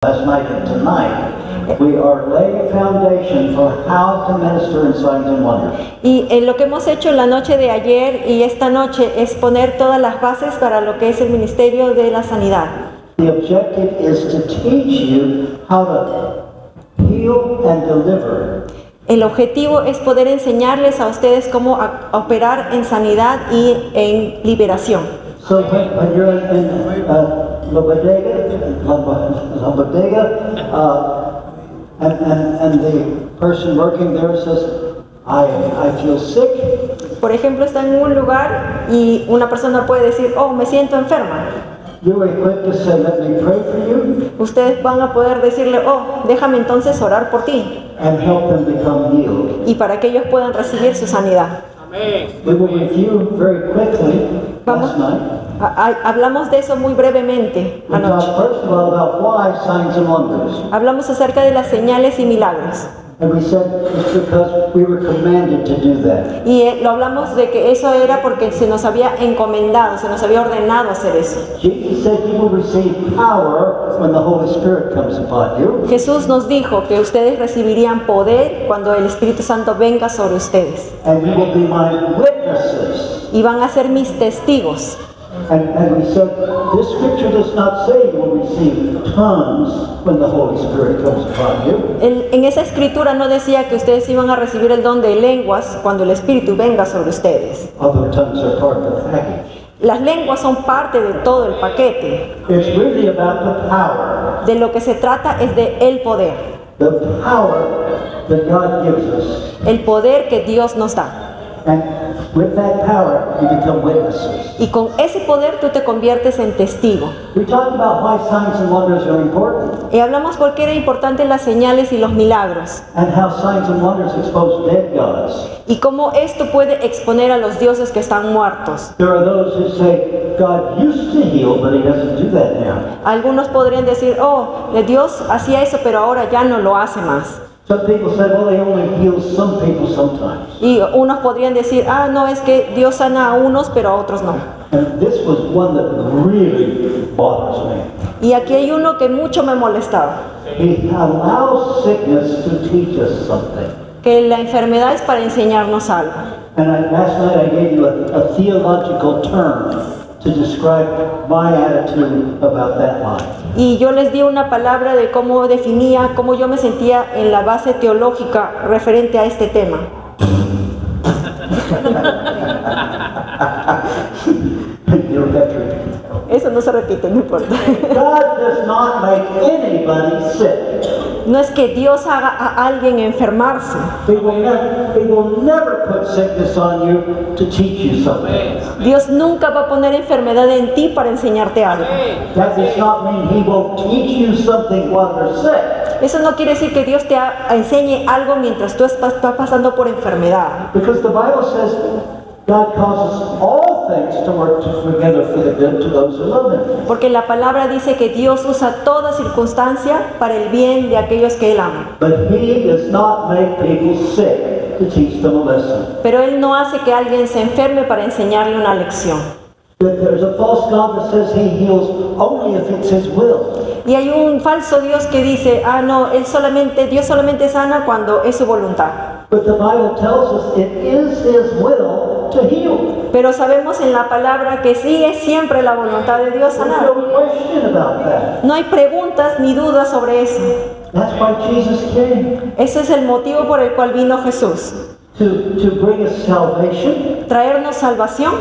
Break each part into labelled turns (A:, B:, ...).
A: Last night and tonight, we are laying foundation for how to minister in signs and wonders.
B: Y lo que hemos hecho la noche de ayer y esta noche es poner todas las bases para lo que es el ministerio de la sanidad.
A: The objective is to teach you how to heal and deliver.
B: El objetivo es poder enseñarles a ustedes cómo operar en sanidad y en liberación.
A: So when you're in La Bodega, and the person working there says, I feel sick.
B: Por ejemplo, está en un lugar y una persona puede decir, oh, me siento enferma.
A: You're equipped to say, let me pray for you.
B: Ustedes van a poder decirle, oh, déjame entonces orar por ti.
A: And help them become healed.
B: Y para que ellos puedan recibir su sanidad.
A: We will review very quickly last night.
B: Hablamos de eso muy brevemente
A: We
B: anoche.
A: talked first of all about why signs and wonders.
B: Hablamos acerca de las señales y milagros.
A: And we said it's because we were commanded to do that.
B: Y lo hablamos de que eso era porque se nos había encomendado, se nos había ordenado hacer eso.
A: Jesus said you will receive power when the Holy Spirit comes upon you.
B: Jesús nos dijo que ustedes recibirían poder cuando el Espíritu Santo venga sobre ustedes.
A: And you will be my witnesses.
B: Y van a ser mis testigos.
A: And we said, this scripture does not say you will receive tongues when the Holy Spirit comes upon you.
B: En esa escritura no decía que ustedes iban a recibir el don de lenguas cuando el Espíritu venga sobre ustedes.
A: Although tongues are part of the package.
B: Las lenguas son parte de todo el paquete.
A: It's really about the power.
B: De lo que se trata es de el poder.
A: The power that God gives us.
B: El poder que Dios nos da.
A: And with that power, you become witnesses.
B: Y con ese poder tú te conviertes en testigo.
A: We talked about why signs and wonders are important.
B: Y hablamos por qué era importante las señales y los milagros.
A: And how signs and wonders expose dead gods.
B: Y cómo esto puede exponer a los dioses que están muertos.
A: There are those who say, God used to heal, but he doesn't do that now.
B: Algunos podrían decir, oh, Dios hacía eso, pero ahora ya no lo hace más.
A: Some people say, well, he only heals some people sometimes.
B: Y unos podrían decir, ah, no, es que Dios sana a unos, pero a otros no.
A: And this was one that really bothers me.
B: Y aquí hay uno que mucho me molestaba.
A: He allows sickness to teach us something.
B: Que la enfermedad es para enseñarnos algo.
A: And last night I gave you a theological term to describe my attitude about that line.
B: Y yo les di una palabra de cómo definía, cómo yo me sentía en la base teológica referente a este tema.
A: You don't have to repeat that.
B: Eso no se repite, no importa.
A: God does not make anybody sick.
B: No es que Dios haga a alguien enfermarse.
A: He will never put sickness on you to teach you something.
B: Dios nunca va a poner enfermedad en ti para enseñarte algo.
A: That does not mean he will teach you something while you're sick.
B: Eso no quiere decir que Dios te enseñe algo mientras tú estás pasando por enfermedad.
A: Because the Bible says God causes all things to work together for the good to those who love him.
B: Porque la palabra dice que Dios usa toda circunstancia para el bien de aquellos que Él ama.
A: But he does not make people sick to teach them a lesson.
B: Pero Él no hace que alguien se enferme para enseñarle una lección.
A: There's a false God that says he heals only if it's his will.
B: Y hay un falso Dios que dice, ah no, Dios solamente sana cuando es su voluntad.
A: But the Bible tells us it is his will to heal.
B: Pero sabemos en la palabra que sí es siempre la voluntad de Dios
A: There's
B: sanar.
A: no question about that.
B: No hay preguntas ni dudas sobre eso.
A: That's why Jesus came.
B: Ese es el motivo por el cual vino Jesús.
A: To bring us salvation.
B: Traernos salvación.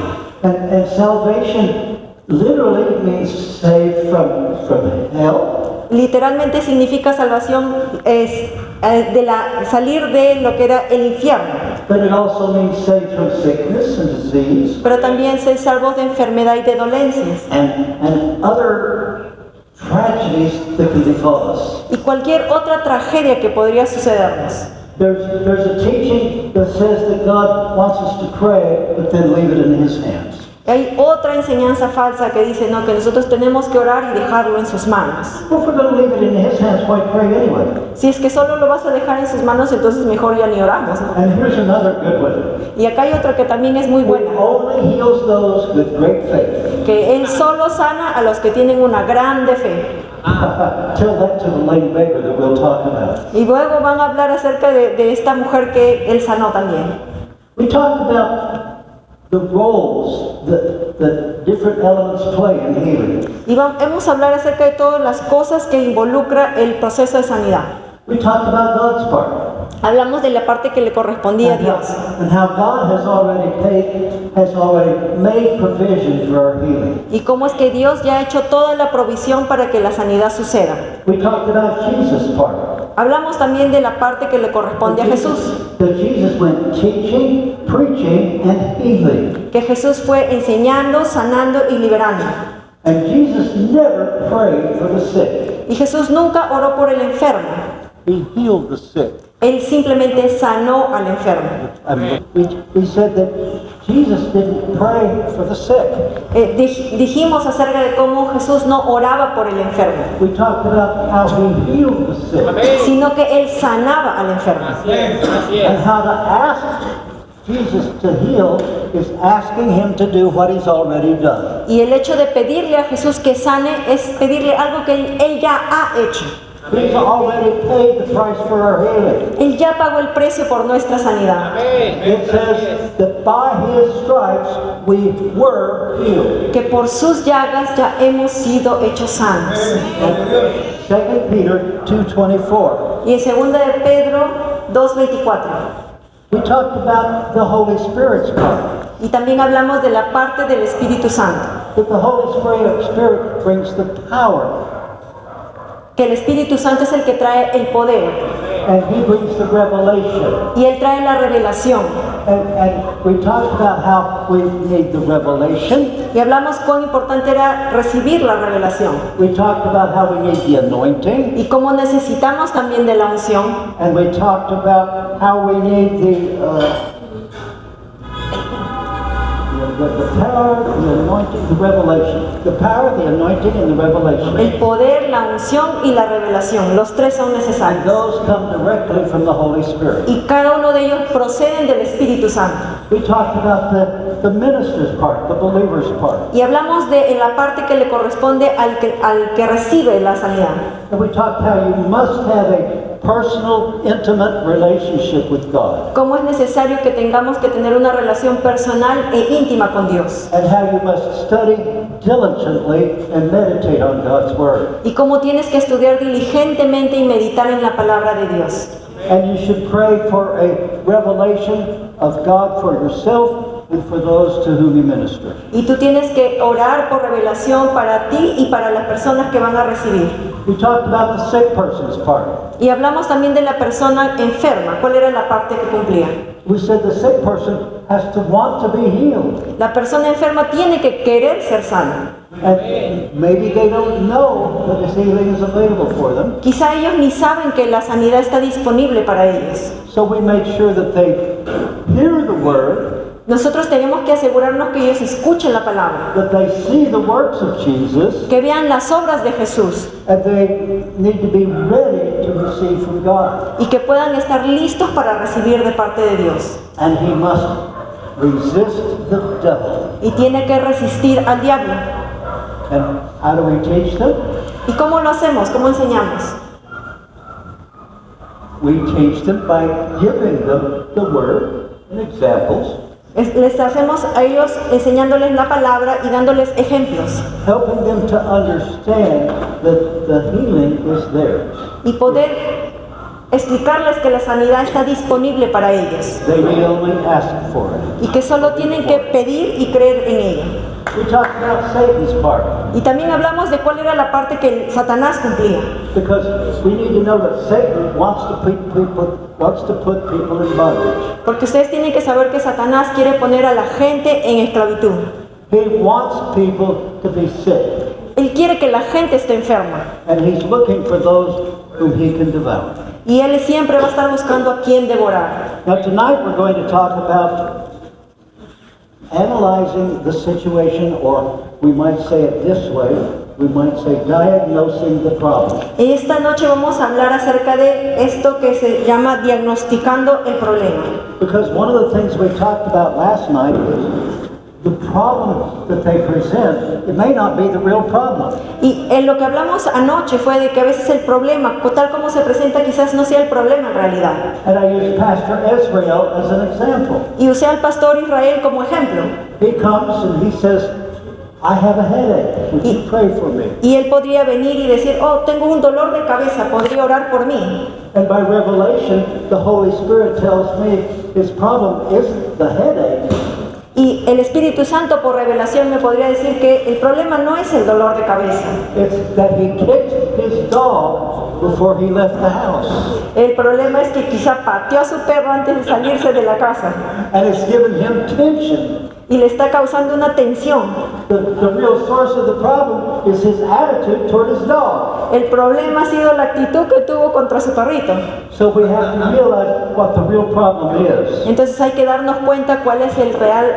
A: And salvation literally means saved from hell.
B: Literalmente significa salvación, es salir de lo que era el infierno.
A: But it also means saved from sickness and disease.
B: Pero también ser salvos de enfermedad y de dolencias.
A: And other tragedies that can befall us.
B: Y cualquier otra tragedia que podría sucedernos.
A: There's a teaching that says that God wants us to pray, but then leave it in his hands.
B: Hay otra enseñanza falsa que dice no, que nosotros tenemos que orar y dejarlo en sus manos.
A: Well, if we're going to leave it in his hands, why pray anyway?
B: Si es que solo lo vas a dejar en sus manos, entonces mejor ya ni oramos, ¿no?
A: And here's another good one.
B: Y acá hay otra que también es muy
A: He
B: buena,
A: only heals those with great faith.
B: que Él solo sana a los que tienen una grande fe.
A: Tell that to the lame beggar that we'll talk about.
B: Y luego van a hablar acerca de esta mujer que él sanó también.
A: We talked about the roles that different elements play in healing.
B: Y vamos a hablar acerca de todas las cosas que involucra el proceso de sanidad.
A: We talked about God's part.
B: Hablamos de la parte que le correspondía a Dios.
A: And how God has already made provision for our healing.
B: Y cómo es que Dios ya ha hecho toda la provisión para que la sanidad suceda.
A: We talked about Jesus' part.
B: Hablamos también de la parte que le corresponde a Jesús.
A: That Jesus went teaching, preaching, and healing.
B: Que Jesús fue enseñando, sanando y liberando.
A: And Jesus never prayed for the sick.
B: Y Jesús nunca oró por el enfermo.
A: He healed the sick.
B: Él simplemente sanó al enfermo.
A: And we said that Jesus didn't pray for the sick.
B: Dijimos acerca de cómo Jesús no oraba por el enfermo,
A: We talked about how he healed the sick.
B: sino que Él sanaba al enfermo.
A: And how to ask Jesus to heal is asking him to do what he's already done.
B: Y el hecho de pedirle a Jesús que sane es pedirle algo que Él ya ha hecho.
A: He's already paid the price for our healing.
B: Él ya pagó el precio por nuestra sanidad.
A: It says that by his stripes we were healed.
B: Que por sus llagas ya hemos sido hechos sanos.
A: 2 Peter 2:24.
B: Y en 2 de Pedro 2:24.
A: We talked about the Holy Spirit's part.
B: Y también hablamos de la parte del Espíritu Santo.
A: That the Holy Spirit brings the power.
B: Que el Espíritu Santo es el que trae el poder.
A: And he brings the revelation.
B: Y Él trae la revelación.
A: And we talked about how we need the revelation.
B: Y hablamos cuán importante era recibir la revelación.
A: We talked about how we need the anointing.
B: Y cómo necesitamos también de la unción.
A: And we talked about how we need the power, the anointing, the revelation. The power, the anointing, and the revelation.
B: El poder, la unción y la revelación. Los tres son
A: And
B: necesarios.
A: those come directly from the Holy Spirit.
B: Y cada uno de ellos proceden del Espíritu Santo.
A: We talked about the minister's part, the believer's part.
B: Y hablamos de en la parte que le corresponde al que recibe la sanidad.
A: And we talked how you must have a personal, intimate relationship with God.
B: Cómo es necesario que tengamos que tener una relación personal e íntima con Dios.
A: And how you must study diligently and meditate on God's Word.
B: Y cómo tienes que estudiar diligentemente y meditar en la palabra de Dios.
A: And you should pray for a revelation of God for yourself and for those to whom you minister.
B: Y tú tienes que orar por revelación para ti y para las personas que van a recibir.
A: We talked about the sick person's part.
B: Y hablamos también de la persona enferma. ¿Cuál era la parte que cumplía?
A: We said the sick person has to want to be healed.
B: La persona enferma tiene que querer ser sana.
A: And maybe they don't know that this healing is available for them.
B: Quizá ellos ni saben que la sanidad está disponible para ellos.
A: So we make sure that they hear the Word,
B: Nosotros tenemos que asegurarnos que ellos escuchen la palabra,
A: that they see the works of Jesus,
B: que vean las obras de Jesús
A: and they need to be ready to receive from God.
B: y que puedan estar listos para recibir de parte de Dios.
A: And he must resist the devil.
B: Y tiene que resistir al diablo.
A: And how do we teach them?
B: ¿Y cómo lo hacemos? ¿Cómo enseñamos?
A: We teach them by giving them the Word and examples,
B: Les hacemos a ellos enseñándoles la palabra y dándoles ejemplos.
A: helping them to understand that the healing is theirs.
B: Y poder explicarles que la sanidad está disponible para ellos.
A: They need only ask for it.
B: Y que solo tienen que pedir y creer en ella.
A: We talked about Satan's part,
B: Y también hablamos de cuál era la parte que Satanás cumplía.
A: because we need to know that Satan wants to put people in bondage.
B: Porque ustedes tienen que saber que Satanás quiere poner a la gente en esclavitud.
A: He wants people to be sick,
B: Él quiere que la gente esté enferma.
A: and he's looking for those whom he can devour.
B: Y Él siempre va a estar buscando a quién devorar.
A: Now tonight we're going to talk about analyzing the situation, or we might say it this way, we might say diagnosing the problem.
B: Esta noche vamos a hablar acerca de esto que se llama diagnosticando el problema.
A: Because one of the things we talked about last night is the problem that they present, it may not be the real problem.
B: Y en lo que hablamos anoche fue de que a veces el problema, tal como se presenta, quizás no sea el problema en realidad.
A: And I use Pastor Israel as an example.
B: Y usé al pastor Israel como ejemplo.
A: He comes and he says, I have a headache. Would you pray for me?
B: Y él podría venir y decir, oh, tengo un dolor de cabeza, ¿podría orar por mí?
A: And by revelation, the Holy Spirit tells me his problem isn't the headache.
B: Y el Espíritu Santo por revelación me podría decir que el problema no es el dolor de cabeza.
A: It's that he kicked his dog before he left the house.
B: El problema es que quizá pateó a su perro antes de salirse de la casa
A: And it's given him tension.
B: y le está causando una tensión.
A: The real source of the problem is his attitude toward his dog.
B: El problema ha sido la actitud que tuvo contra su perrito.
A: So we have to realize what the real problem is.
B: Entonces hay que darnos cuenta cuál es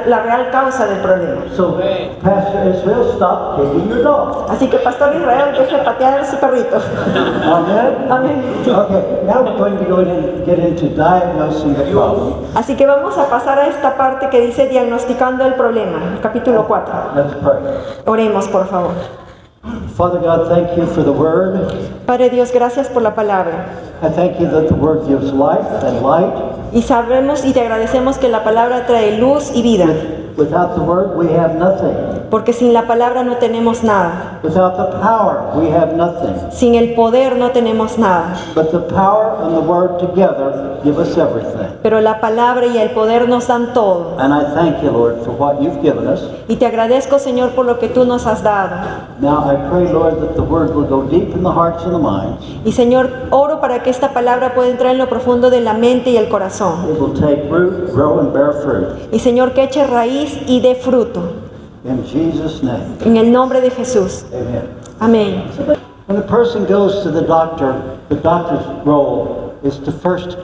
B: la real causa del problema.
A: So Pastor Israel, stop kicking your dog.
B: Así que Pastor Israel, deje de patear a su perrito.
A: Amen?
B: Amén.
A: Okay, now we're going to get into diagnosing the problem.
B: Así que vamos a pasar a esta parte que dice diagnosticando el problema, capítulo 4.
A: Let's pray.
B: Oremos, por favor.
A: Father God, thank you for the word.
B: Padre Dios, gracias por la palabra.
A: I thank you that the word gives life and light.
B: Y sabemos y te agradecemos que la palabra trae luz y vida,
A: Without the word, we have nothing.
B: porque sin la palabra no tenemos nada.
A: Without the power, we have nothing.
B: Sin el poder no tenemos nada.
A: But the power and the word together give us everything.
B: Pero la palabra y el poder nos dan todo.
A: And I thank you, Lord, for what you've given us.
B: Y te agradezco, Señor, por lo que tú nos has dado.
A: Now I pray, Lord, that the word will go deep in the hearts and the minds.
B: Y Señor, oro para que esta palabra pueda entrar en lo profundo de la mente y el corazón.
A: It will take root, grow, and bear fruit.
B: Y Señor, que eche raíz y dé fruto.
A: In Jesus' name,
B: En el nombre de Jesús.
A: amen.
B: Amén.
A: When a person goes to the doctor's role is to first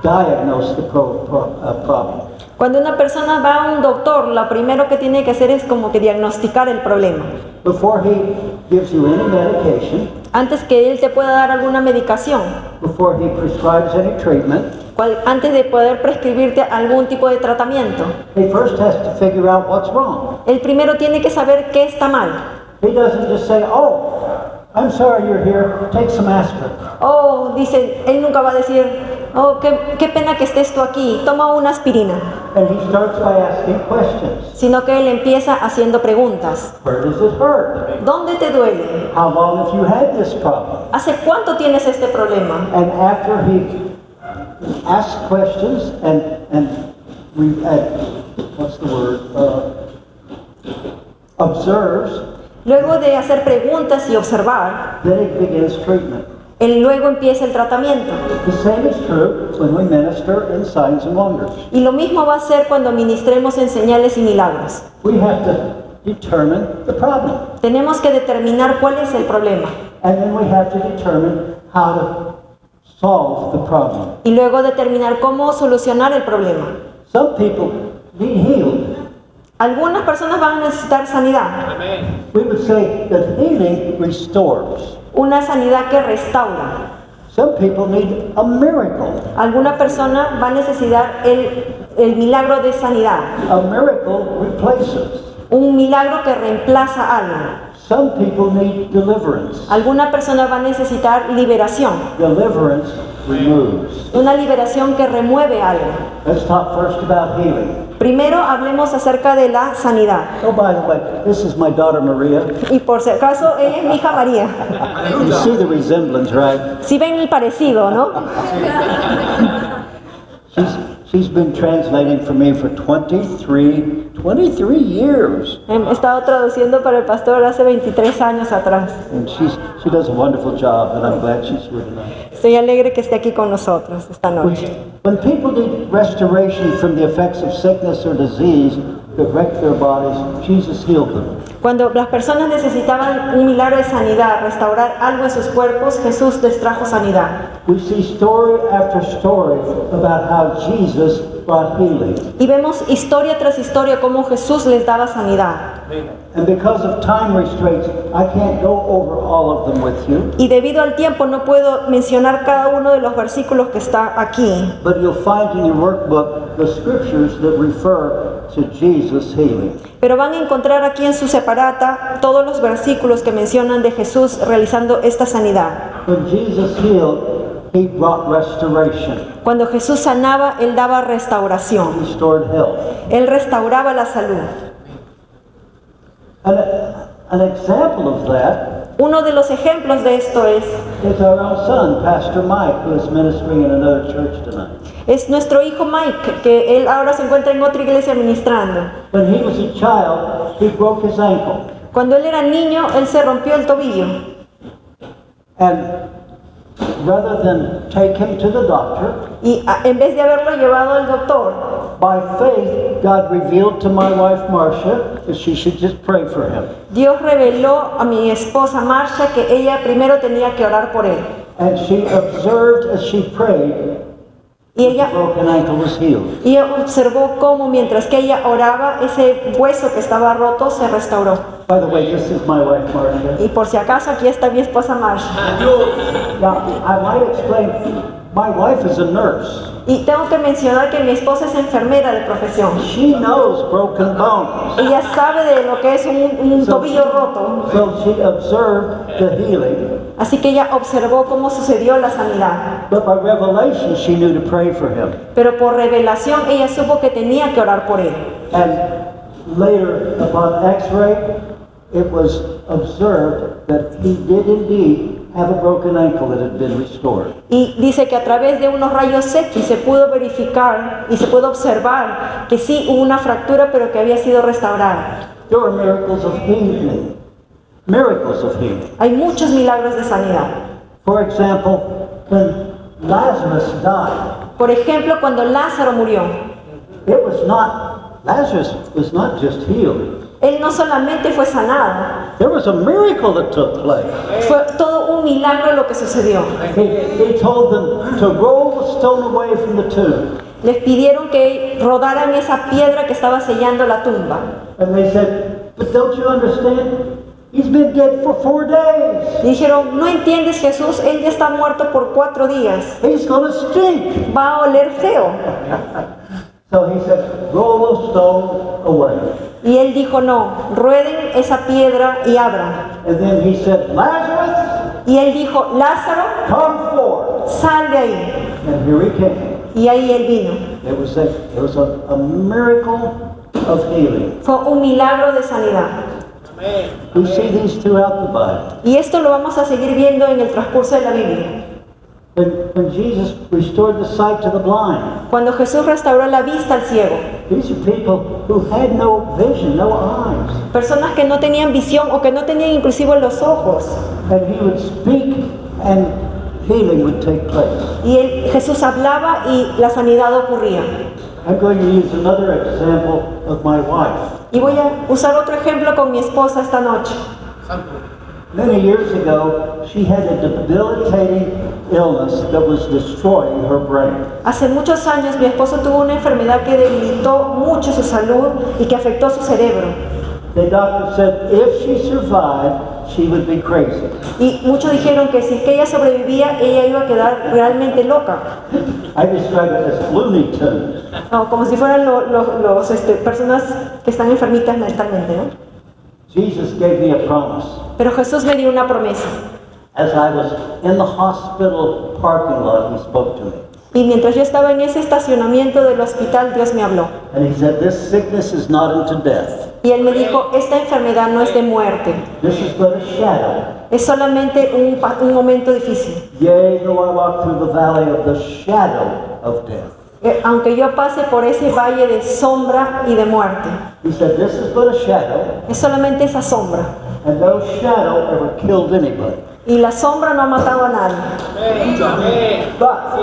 A: diagnose the problem.
B: Cuando una persona va a un doctor, lo primero que tiene que hacer es como que diagnosticar el problema.
A: Before he gives you any medication,
B: Antes que él te pueda dar alguna medicación,
A: before he prescribes any treatment,
B: antes de poder prescribirte algún tipo de tratamiento,
A: he first has to figure out what's wrong.
B: él primero tiene que saber qué está mal.
A: He doesn't just say, oh, I'm sorry you're here, take some aspirin.
B: Oh, dice, él nunca va a decir, oh, qué pena que estés tú aquí, toma una aspirina.
A: And he starts by asking questions.
B: Sino que él empieza haciendo preguntas.
A: Where does it hurt?
B: ¿Dónde te duele?
A: How long have you had this problem?
B: ¿Hace cuánto tienes este problema?
A: And after he asks questions and what's the word? Observes,
B: Luego de hacer preguntas y observar,
A: then he begins treatment.
B: él luego empieza el tratamiento.
A: The same is true when we minister in signs and wonders.
B: Y lo mismo va a ser cuando ministremos en señales y milagros.
A: We have to determine the problem.
B: Tenemos que determinar cuál es el problema.
A: And then we have to determine how to solve the problem.
B: Y luego determinar cómo solucionar el problema.
A: Some people need healed.
B: Algunas personas van a necesitar sanidad.
A: We would say that healing restores.
B: Una sanidad que restaura.
A: Some people need a miracle.
B: Alguna persona va a necesitar el milagro de sanidad.
A: A miracle replaces.
B: Un milagro que reemplaza algo.
A: Some people need deliverance.
B: Alguna persona va a necesitar liberación.
A: Deliverance removes.
B: Una liberación que remueve algo.
A: Let's talk first about healing.
B: Primero hablemos acerca de la sanidad.
A: Oh, by the way, this is my daughter Maria.
B: Y por si acaso, ella es mi hija María.
A: You see the resemblance, right?
B: Si ven el parecido, ¿no?
A: She's been translating for me for 23 years.
B: He estado traduciendo para el pastor hace 23 años atrás.
A: And she does a wonderful job, and I'm glad she's here tonight.
B: Estoy alegre que esté aquí con nosotros esta noche.
A: When people need restoration from the effects of sickness or disease that wreck their bodies, Jesus healed them.
B: Cuando las personas necesitaban un milagro de sanidad, restaurar algo en sus cuerpos, Jesús les trajo sanidad.
A: We see story after story about how Jesus brought healing.
B: Y vemos historia tras historia cómo Jesús les daba sanidad.
A: And because of time restraints, I can't go over all of them with you.
B: Y debido al tiempo no puedo mencionar cada uno de los versículos que está aquí.
A: But you'll find in your workbook the scriptures that refer to Jesus healing.
B: Pero van a encontrar aquí en su separata todos los versículos que mencionan de Jesús realizando esta sanidad.
A: When Jesus healed, he brought restoration,
B: Cuando Jesús sanaba, Él daba restauración.
A: restored health.
B: Él restauraba la salud.
A: An example of that
B: Uno de los ejemplos de esto
A: is our own son, Pastor Mike, who is ministering in another church tonight.
B: es nuestro hijo Mike, que él ahora se encuentra en otra iglesia ministrando.
A: When he was a child, he broke his ankle.
B: Cuando él era niño, él se rompió el tobillo.
A: And rather than take him to the doctor,
B: Y en vez de haberlo llevado al doctor,
A: by faith, God revealed to my wife Marcia that she should just pray for him.
B: Dios reveló a mi esposa Marcia que ella primero tenía que orar por él.
A: And she observed as she prayed,
B: Y
A: the
B: ella,
A: broken ankle was healed.
B: y observó cómo mientras que ella oraba, ese hueso que estaba roto se restauró.
A: By the way, this is my wife Marcia.
B: Y por si acaso, aquí está mi esposa Marcia.
A: Now, I might explain, my wife is a nurse.
B: Y tengo que mencionar que mi esposa es enfermera de profesión.
A: She knows broken bones.
B: Ella sabe de lo que es un tobillo roto.
A: So she observed the healing,
B: Así que ella observó cómo sucedió la sanidad.
A: but by revelation she knew to pray for him.
B: Pero por revelación ella supo que tenía que orar por él.
A: And later, upon x-ray, it was observed that he did indeed have a broken ankle that had been restored.
B: Y dice que a través de unos rayos X se pudo verificar y se pudo observar que sí hubo una fractura, pero que había sido restaurada.
A: There are miracles of healing. Miracles of healing.
B: Hay muchos milagros de sanidad.
A: For example, when Lazarus died,
B: Por ejemplo, cuando Lázaro murió,
A: Lazarus was not just healed.
B: él no solamente fue sanado,
A: There was a miracle that took place.
B: fue todo un milagro lo que sucedió.
A: He told them to roll the stone away from the tomb.
B: Les pidieron que rodaran esa piedra que estaba sellando la tumba.
A: And they said, but don't you understand? He's been dead for 4 days.
B: Y dijeron, ¿no entiendes, Jesús? Él ya está muerto por 4 días.
A: He's going to stink.
B: Va a oler feo.
A: So he said, roll the stone away.
B: Y él dijo, no, rueden esa piedra y abran.
A: And then he said, Lazarus,
B: Y él dijo, Lázaro,
A: come forth.
B: sal de ahí.
A: And here he came.
B: Y ahí él vino.
A: It was a miracle of healing.
B: Fue un milagro de sanidad.
A: We see these throughout the Bible.
B: Y esto lo vamos a seguir viendo en el transcurso de la Biblia.
A: When Jesus restored the sight to the blind,
B: Cuando Jesús restauró la vista al ciego,
A: these are people who had no vision, no eyes.
B: personas que no tenían visión o que no tenían inclusive los ojos.
A: And he would speak and healing would take place.
B: Y Jesús hablaba y la sanidad ocurría.
A: I'm going to use another example of my wife.
B: Y voy a usar otro ejemplo con mi esposa esta noche.
A: Many years ago, she had a debilitating illness that was destroying her brain.
B: Hace muchos años mi esposo tuvo una enfermedad que debilitó mucho su salud y que afectó su cerebro.
A: The doctor said if she survived, she would be crazy.
B: Y muchos dijeron que si es que ella sobrevivía, ella iba a quedar realmente loca.
A: I describe it as Looney Tunes.
B: No, como si fueran los personas que están enfermitas mentalmente, ¿no?
A: Jesus gave me a promise.
B: Pero Jesús me dio una promesa.
A: As I was in the hospital parking lot, he spoke to me.
B: Y mientras yo estaba en ese estacionamiento del hospital, Dios me habló.
A: And he said, this sickness is not unto death.
B: Y Él me dijo, esta enfermedad no es de muerte.
A: This is but a shadow.
B: Es solamente un momento difícil.
A: Yea, though I walk through the valley of the shadow of death.
B: Aunque yo pase por ese valle de sombra y de muerte.
A: He said, this is but a shadow.
B: Es solamente esa sombra.
A: And no shadow ever killed anybody.
B: Y la sombra no ha matado a nadie.
A: But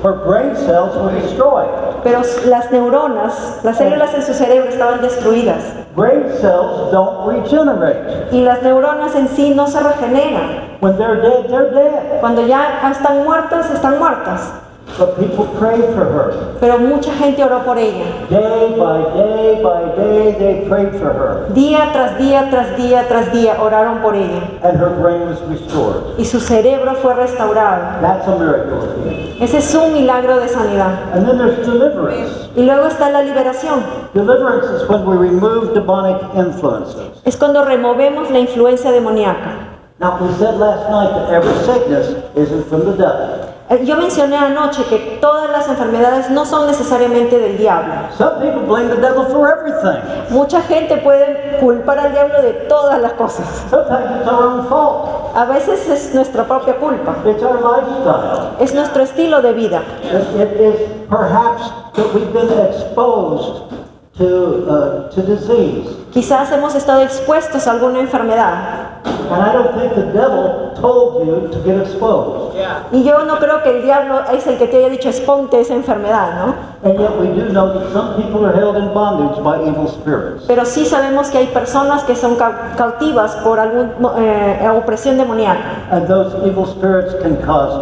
A: her brain cells were destroyed.
B: Pero las neuronas, las células en su cerebro estaban destruidas.
A: Brain cells don't regenerate.
B: Y las neuronas en sí no se regeneran.
A: When they're dead, they're dead.
B: Cuando ya están muertas, están muertas.
A: But people prayed for her.
B: pero mucha gente oró por ella.
A: Day by day by day, they prayed for her.
B: Día tras día, tras día, tras día oraron por ella.
A: And her brain was restored.
B: Y su cerebro fue restaurado.
A: That's a miracle of healing.
B: Ese es un milagro de sanidad.
A: And then there's deliverance.
B: Y luego está la liberación.
A: Deliverance is when we remove demonic influences.
B: Es cuando removemos la influencia demoníaca.
A: Now, we said last night that every sickness isn't from the devil.
B: Yo mencioné anoche que todas las enfermedades no son necesariamente del diablo.
A: Some people blame the devil for everything.
B: Mucha gente puede culpar al diablo de todas las cosas.
A: Sometimes it's our own fault.
B: A veces es nuestra propia culpa.
A: It's our lifestyle.
B: Es nuestro estilo de vida.
A: It is perhaps that we've been exposed to disease.
B: Quizás hemos estado expuestos a alguna enfermedad.
A: And I don't think the devil told you to get exposed.
B: Y yo no creo que el diablo es el que te haya dicho exponte esa enfermedad, ¿no?
A: And yet we do know that some people are held in bondage by evil spirits.
B: Pero sí sabemos que hay personas que son cautivas por alguna opresión demoníaca.
A: And those evil spirits can cause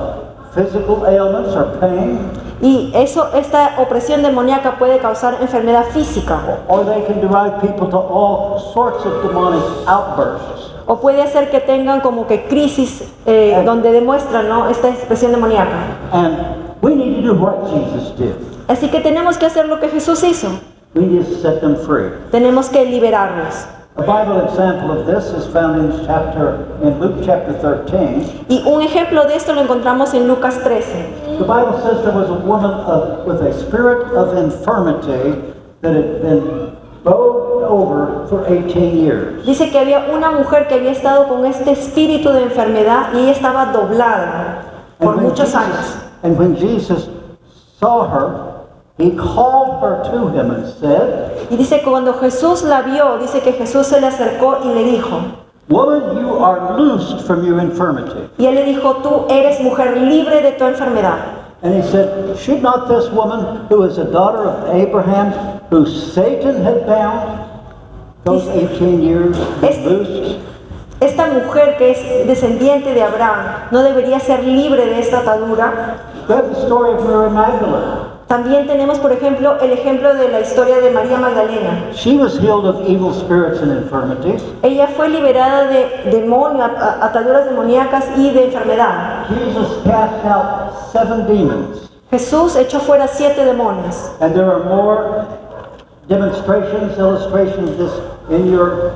A: physical ailments or pain,
B: Y esta opresión demoníaca puede causar enfermedad física.
A: or they can drive people to all sorts of demonic outbursts.
B: O puede hacer que tengan como que crisis donde demuestran, ¿no?, esta expresión demoníaca.
A: And we need to do what Jesus did.
B: Así que tenemos que hacer lo que Jesús hizo.
A: We need to set them free.
B: Tenemos que liberarlos.
A: A Bible example of this is found in Luke chapter 13.
B: Y un ejemplo de esto lo encontramos en Lucas 13.
A: The Bible says there was a woman with a spirit of infirmity that had been bowed over for 18 years.
B: Dice que había una mujer que había estado con este espíritu de enfermedad y ella estaba doblada por muchos años.
A: And when Jesus saw her, he called her to him and said,
B: Y dice que cuando Jesús la vio, dice que Jesús se le acercó y le dijo,
A: "Woman, you are loosed from your infirmity."
B: y él le dijo, tú eres mujer libre de tu enfermedad.
A: And he said, "Should not this woman, who is a daughter of Abraham, who Satan had bound those 18 years, be loosed?"
B: Esta mujer que es descendiente de Abraham, ¿no debería ser libre de esta atadura?
A: We have the story of Mary Magdalene.
B: También tenemos, por ejemplo, el ejemplo de la historia de María Magdalena.
A: She was healed of evil spirits and infirmities.
B: Ella fue liberada de demonios, ataduras demoníacas y de enfermedad.
A: Jesus cast out 7 demons.
B: Jesús echó fuera 7 demonios.
A: And there are more demonstrations, illustrations of this in your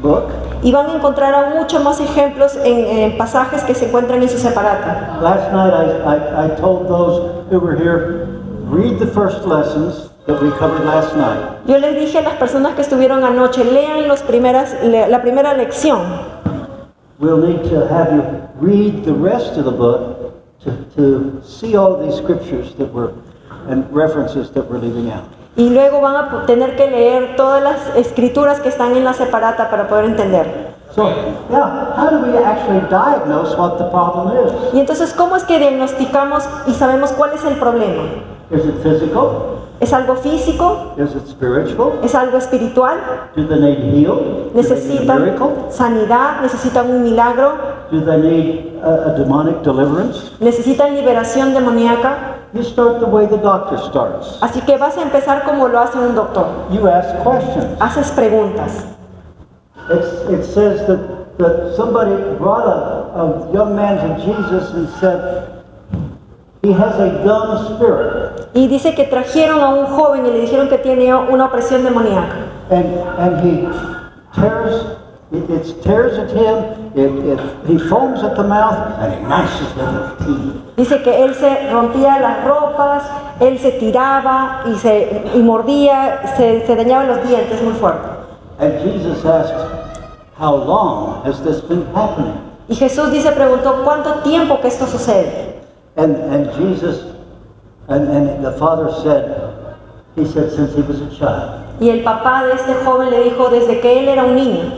A: book.
B: Y van a encontrar aún muchos más ejemplos en pasajes que se encuentran en su separata.
A: Last night I told those who were here, read the first lessons that we covered last night.
B: Yo les dije a las personas que estuvieron anoche, lean la primera lección.
A: We'll need to have you read the rest of the book to see all these scriptures that were and references that we're leaving out.
B: Y luego van a tener que leer todas las escrituras que están en la separata para poder entender.
A: So, yeah, how do we actually diagnose what the problem is?
B: Y entonces, ¿cómo es que diagnosticamos y sabemos cuál es el problema?
A: Is it physical?
B: ¿Es algo físico?
A: Is it spiritual?
B: ¿Es algo espiritual?
A: Do they need healed? Do they need a
B: ¿Necesitan
A: miracle?
B: sanidad? ¿Necesitan un milagro?
A: Do they need a demonic deliverance?
B: ¿Necesitan liberación demoníaca?
A: You start the way the doctor starts.
B: Así que vas a empezar como lo hace un doctor.
A: You ask questions.
B: Haces preguntas.
A: It says that somebody brought a young man to Jesus and said, he has a dumb spirit.
B: Y dice que trajeron a un joven y le dijeron que tiene una opresión demoníaca.
A: And he tears at him, he foams at the mouth, and he gnashes with his teeth.
B: Dice que él se rompía las ropas, él se tiraba y mordía, se dañaban los dientes muy fuerte.
A: And Jesus asked, how long has this been happening?
B: Y Jesús preguntó, ¿cuánto tiempo que esto sucede?
A: And Jesus, and the father said, he said, since he was a child.
B: Y el papá de este joven le dijo, desde que él era un niño.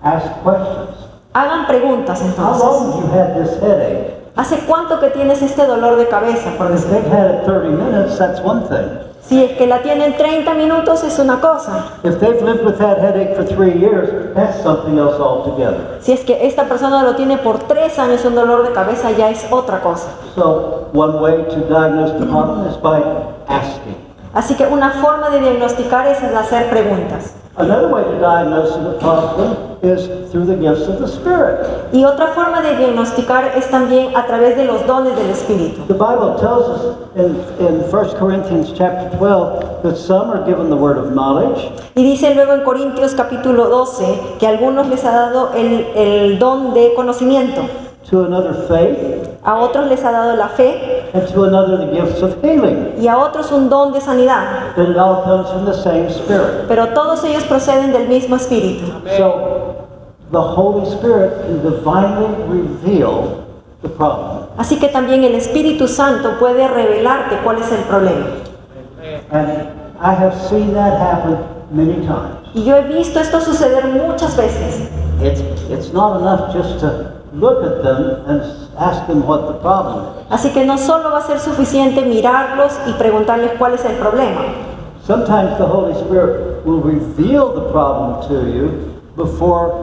A: Ask questions.
B: Hagan preguntas
A: How long
B: entonces.
A: have you had this headache?
B: ¿Hace cuánto que tienes este dolor de cabeza, por
A: If
B: decir?
A: they've had it 30 minutes, that's one thing.
B: Si es que la tienen 30 minutos es una cosa.
A: If they've lived with that headache for 3 years, that's something else altogether.
B: Si es que esta persona lo tiene por 3 años un dolor de cabeza, ya es otra cosa.
A: So one way to diagnose the problem is by asking.
B: Así que una forma de diagnosticar es hacer preguntas.
A: Another way to diagnose the problem is through the gifts of the Spirit.
B: Y otra forma de diagnosticar es también a través de los dones del Espíritu.
A: The Bible tells us in 1 Corinthians chapter 12 that some are given the word of knowledge,
B: Y dice luego en Corintios capítulo 12 que a algunos les ha dado el don de conocimiento,
A: to another faith,
B: a otros les ha dado la fe
A: and to another the gifts of healing.
B: y a otros un don de sanidad.
A: But it all comes from the same Spirit.
B: Pero todos ellos proceden del mismo Espíritu.
A: So the Holy Spirit can divinely reveal the problem.
B: Así que también el Espíritu Santo puede revelarte cuál es el problema.
A: And I have seen that happen many times.
B: Y yo he visto esto suceder muchas veces.
A: It's not enough just to look at them and ask them what the problem is.
B: Así que no solo va a ser suficiente mirarlos y preguntarles cuál es el problema.
A: Sometimes the Holy Spirit will reveal the problem to you before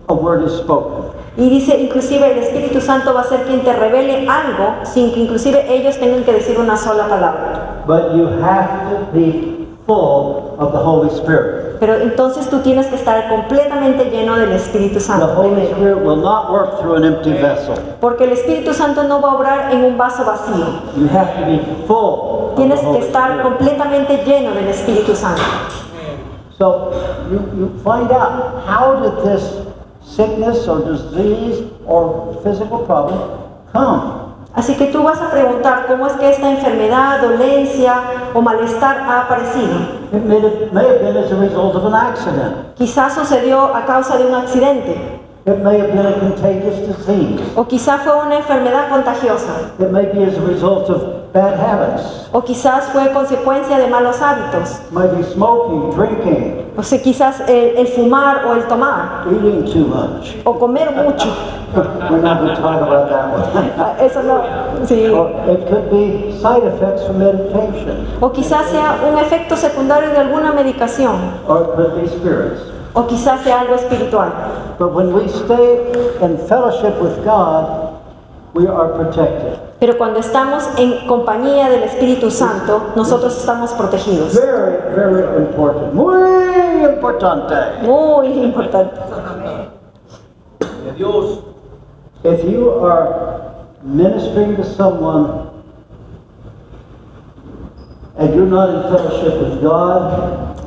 A: a word is spoken.
B: Y dice, inclusive el Espíritu Santo va a ser quien te revele algo sin que inclusive ellos tengan que decir una sola palabra.
A: But you have to be full of the Holy Spirit.
B: Pero entonces tú tienes que estar completamente lleno del Espíritu
A: The
B: Santo
A: Holy
B: primero.
A: Spirit will not work through an empty vessel.
B: Porque el Espíritu Santo no va a obrar en un vaso vacío.
A: You have to be full of the
B: Tienes que
A: Holy
B: estar
A: Spirit.
B: completamente lleno del Espíritu Santo.
A: So you find out, how did this sickness or disease or physical problem come?
B: Así que tú vas a preguntar cómo es que esta enfermedad, dolencia o malestar ha aparecido.
A: It may have been as a result of an accident.
B: Quizás sucedió a causa de un accidente,
A: It may have been a contagious disease.
B: o quizás fue una enfermedad contagiosa,
A: It may be as a result of bad habits.
B: o quizás fue consecuencia de malos hábitos,
A: It might be smoking, drinking,
B: o sea, quizás el fumar o el tomar,
A: eating too much.
B: o comer mucho.
A: We're not going to talk about that one.
B: Ah, eso no, sí.
A: Or it could be side effects from meditation.
B: O quizás sea un efecto secundario de alguna medicación,
A: Or it could be spirits.
B: o quizás sea algo espiritual.
A: But when we stay in fellowship with God, we are protected.
B: Pero cuando estamos en compañía del Espíritu Santo, nosotros estamos protegidos.
A: Very, very important. Muy importante.
B: Muy importante.
A: If you are ministering to someone and you're not in fellowship with God,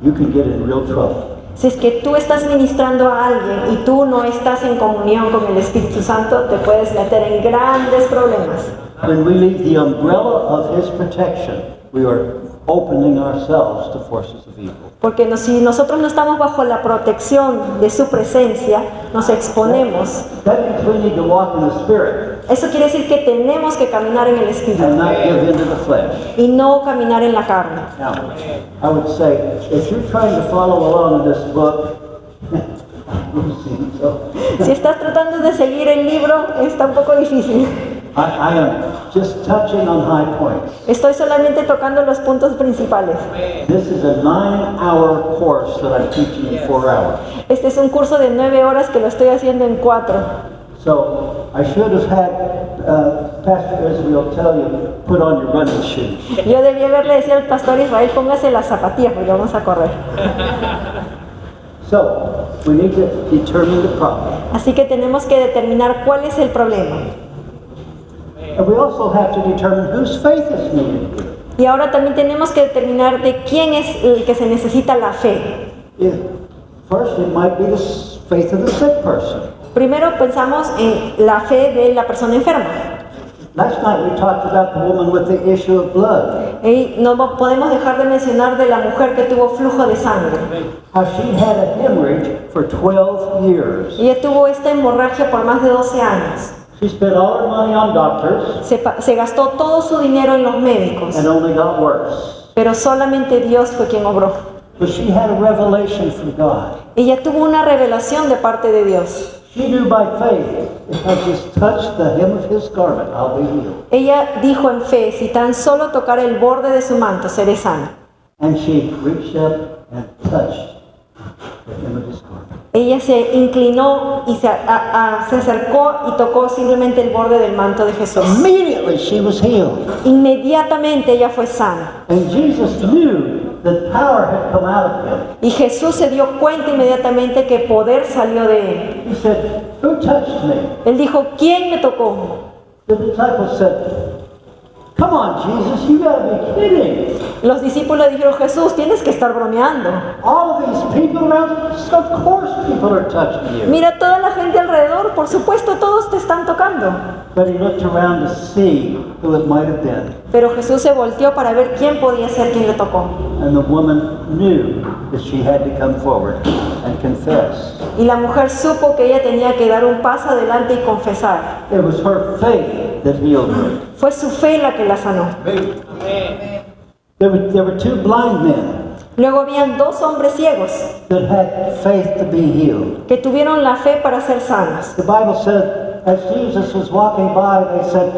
A: you can get in real trouble.
B: Si es que tú estás ministrando a alguien y tú no estás en comunión con el Espíritu Santo, te puedes meter en grandes problemas.
A: When we leave the umbrella of His protection, we are opening ourselves to forces of evil.
B: Porque si nosotros no estamos bajo la protección de su presencia, nos exponemos.
A: That means we need to walk in the Spirit
B: Eso quiere decir que tenemos que caminar en el Espíritu
A: and not give in to the flesh.
B: y no caminar en la carne.
A: Now, I would say, if you're trying to follow along in this book,
B: Si estás tratando de seguir el libro, está un poco difícil.
A: I am just touching on high points.
B: Estoy solamente tocando los puntos principales.
A: This is a 9-hour course that I'm teaching in 4 hours.
B: Este es un curso de 9 horas que lo estoy haciendo en 4.
A: So I should have had Pastor Israel tell you, put on your running shoes.
B: Yo debí haberle dicho al pastor Israel, póngase las zapatillas porque vamos a correr.
A: So we need to determine the problem.
B: Así que tenemos que determinar cuál es el problema.
A: And we also have to determine whose faith is needed here.
B: Y ahora también tenemos que determinar de quién es el que se necesita la fe.
A: First, it might be the faith of the sick person.
B: Primero pensamos en la fe de la persona enferma.
A: Last night we talked about the woman with the issue of blood.
B: Y no podemos dejar de mencionar de la mujer que tuvo flujo de sangre.
A: How she had a hemorrhage for 12 years.
B: Ella tuvo esta hemorragia por más de 12 años.
A: She spent all her money on doctors
B: Se gastó todo su dinero en los médicos,
A: and only got worse.
B: pero solamente Dios fue quien obró.
A: But she had a revelation from God.
B: Ella tuvo una revelación de parte de Dios.
A: She knew by faith, if I just touch the hem of his garment, I'll be healed.
B: Ella dijo en fe, si tan solo tocar el borde de su manto, seré sana.
A: And she reached up and touched the hem of his garment.
B: Ella se inclinó y se acercó y tocó simplemente el borde del manto de Jesús.
A: Immediately she was healed.
B: Inmediatamente ella fue sana.
A: And Jesus knew that power had come out of him.
B: Y Jesús se dio cuenta inmediatamente que poder salió de él.
A: He said, "Who touched me?"
B: Él dijo, ¿quién me tocó?
A: The disciples said, "Come on, Jesus, you gotta be kidding.
B: Los discípulos dijeron, Jesús, tienes que estar bromeando.
A: All of these people around, of course people are touching you."
B: Mira toda la gente alrededor, por supuesto todos te están tocando.
A: But he looked around to see who it might have been.
B: Pero Jesús se volteó para ver quién podía ser quien le tocó.
A: And the woman knew that she had to come forward and confess.
B: Y la mujer supo que ella tenía que dar un paso adelante y confesar.
A: It was her faith that healed her.
B: Fue su fe la que la sanó.
A: There were two blind men
B: Luego habían dos hombres ciegos
A: that had faith to be healed.
B: que tuvieron la fe para ser sanos.
A: The Bible said, as Jesus was walking by, they said,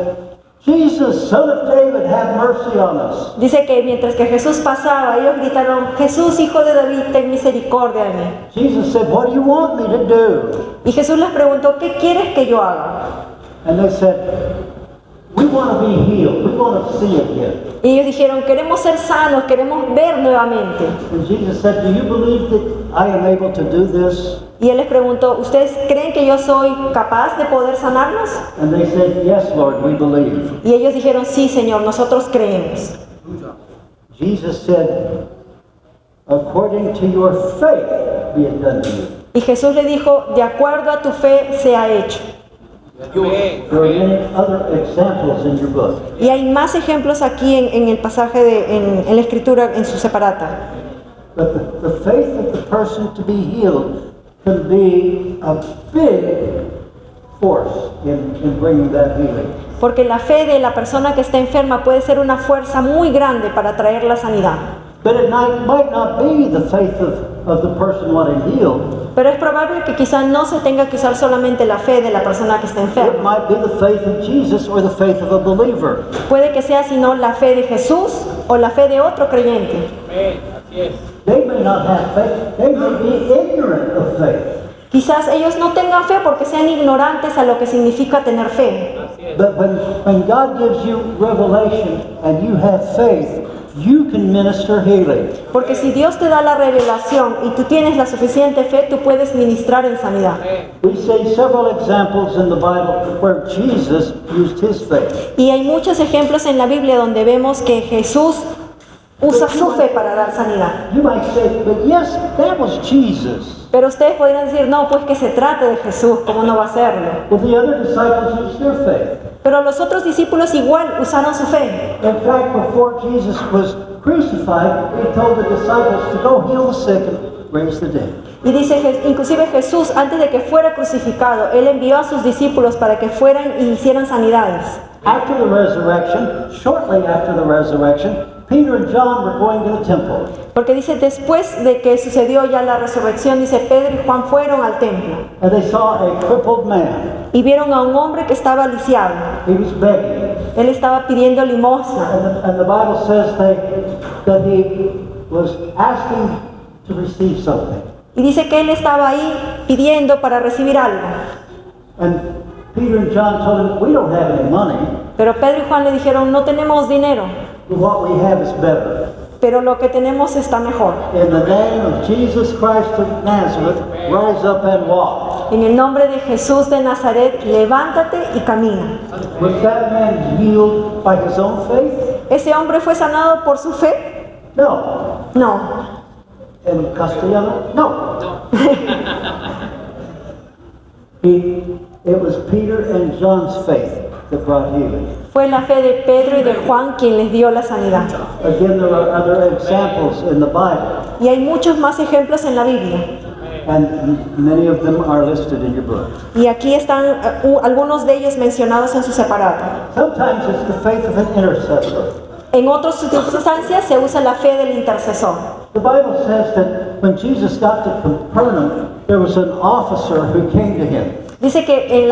A: "Jesus, Son of David, have mercy on us."
B: Dice que mientras que Jesús pasaba, ellos gritaron, Jesús, hijo de David, ten misericordia de mí.
A: Jesus said, "What do you want me to do?"
B: Y Jesús les preguntó, ¿qué quieres que yo haga?
A: And they said, "We want to be healed. We want to see again."
B: Y ellos dijeron, queremos ser sanos, queremos ver nuevamente.
A: And Jesus said, "Do you believe that I am able to do this?"
B: Y él les preguntó, ¿ustedes creen que yo soy capaz de poder sanarlos?
A: And they said, "Yes, Lord, we believe."
B: Y ellos dijeron, sí, Señor, nosotros creemos.
A: Jesus said, "According to your faith be it done to you."
B: Y Jesús le dijo, de acuerdo a tu fe sea hecho.
A: There are many other examples in your book.
B: Y hay más ejemplos aquí en el pasaje, en la escritura, en su separata.
A: But the faith of the person to be healed can be a big force in bringing that healing.
B: Porque la fe de la persona que está enferma puede ser una fuerza muy grande para traer la sanidad.
A: But it might not be the faith of the person wanting healed.
B: Pero es probable que quizás no se tenga que usar solamente la fe de la persona que está
A: It
B: enferma.
A: might be the faith of Jesus or the faith of a believer.
B: Puede que sea sino la fe de Jesús o la fe de otro creyente.
A: They may not have faith. They may be ignorant of faith.
B: Quizás ellos no tengan fe porque sean ignorantes a lo que significa tener fe.
A: But when God gives you revelation and you have faith, you can minister healing.
B: Porque si Dios te da la revelación y tú tienes la suficiente fe, tú puedes ministrar en sanidad.
A: We see several examples in the Bible where Jesus used his faith.
B: Y hay muchos ejemplos en la Biblia donde vemos que Jesús usa su fe para dar sanidad.
A: You might say, "But yes, that was Jesus."
B: Pero ustedes podrían decir, no, pues que se trate de Jesús, ¿cómo no va a hacerlo?
A: Well, the other disciples used their faith.
B: Pero los otros discípulos igual usaron su fe.
A: In fact, before Jesus was crucified, he told the disciples to go heal the sick and raise the dead.
B: Y dice, inclusive Jesús, antes de que fuera crucificado, Él envió a sus discípulos para que fueran y hicieran sanidades.
A: After the resurrection, shortly after the resurrection, Peter and John were going to the temple.
B: Porque dice, después de que sucedió ya la resurrección, dice, Pedro y Juan fueron al templo.
A: And they saw a crippled man.
B: Y vieron a un hombre que estaba lisiado.
A: He was begging.
B: Él estaba pidiendo limosna.
A: And the Bible says that he was asking to receive something.
B: Y dice que él estaba ahí pidiendo para recibir algo.
A: And Peter and John told him, "We don't have any money,
B: Pero Pedro y Juan le dijeron, no tenemos dinero,
A: but what we have is better.
B: pero lo que tenemos está mejor.
A: In the name of Jesus Christ of Nazareth, rise up and walk."
B: En el nombre de Jesús de Nazaret, levántate y camina.
A: Was that man healed by his own faith?
B: ¿Ese hombre fue sanado por su fe?
A: No.
B: No.
A: In castellano? No. It was Peter and John's faith that brought healing.
B: Fue la fe de Pedro y de Juan quien les dio la sanidad.
A: Again, there are other examples in the Bible,
B: Y hay muchos más ejemplos en la Biblia.
A: and many of them are listed in your book.
B: Y aquí están algunos de ellos mencionados en su separado.
A: Sometimes it's the faith of an intercessor.
B: En otras circunstancias se usa la fe del intercesor.
A: The Bible says that when Jesus got to Capernaum, there was an officer who came to him.
B: Dice que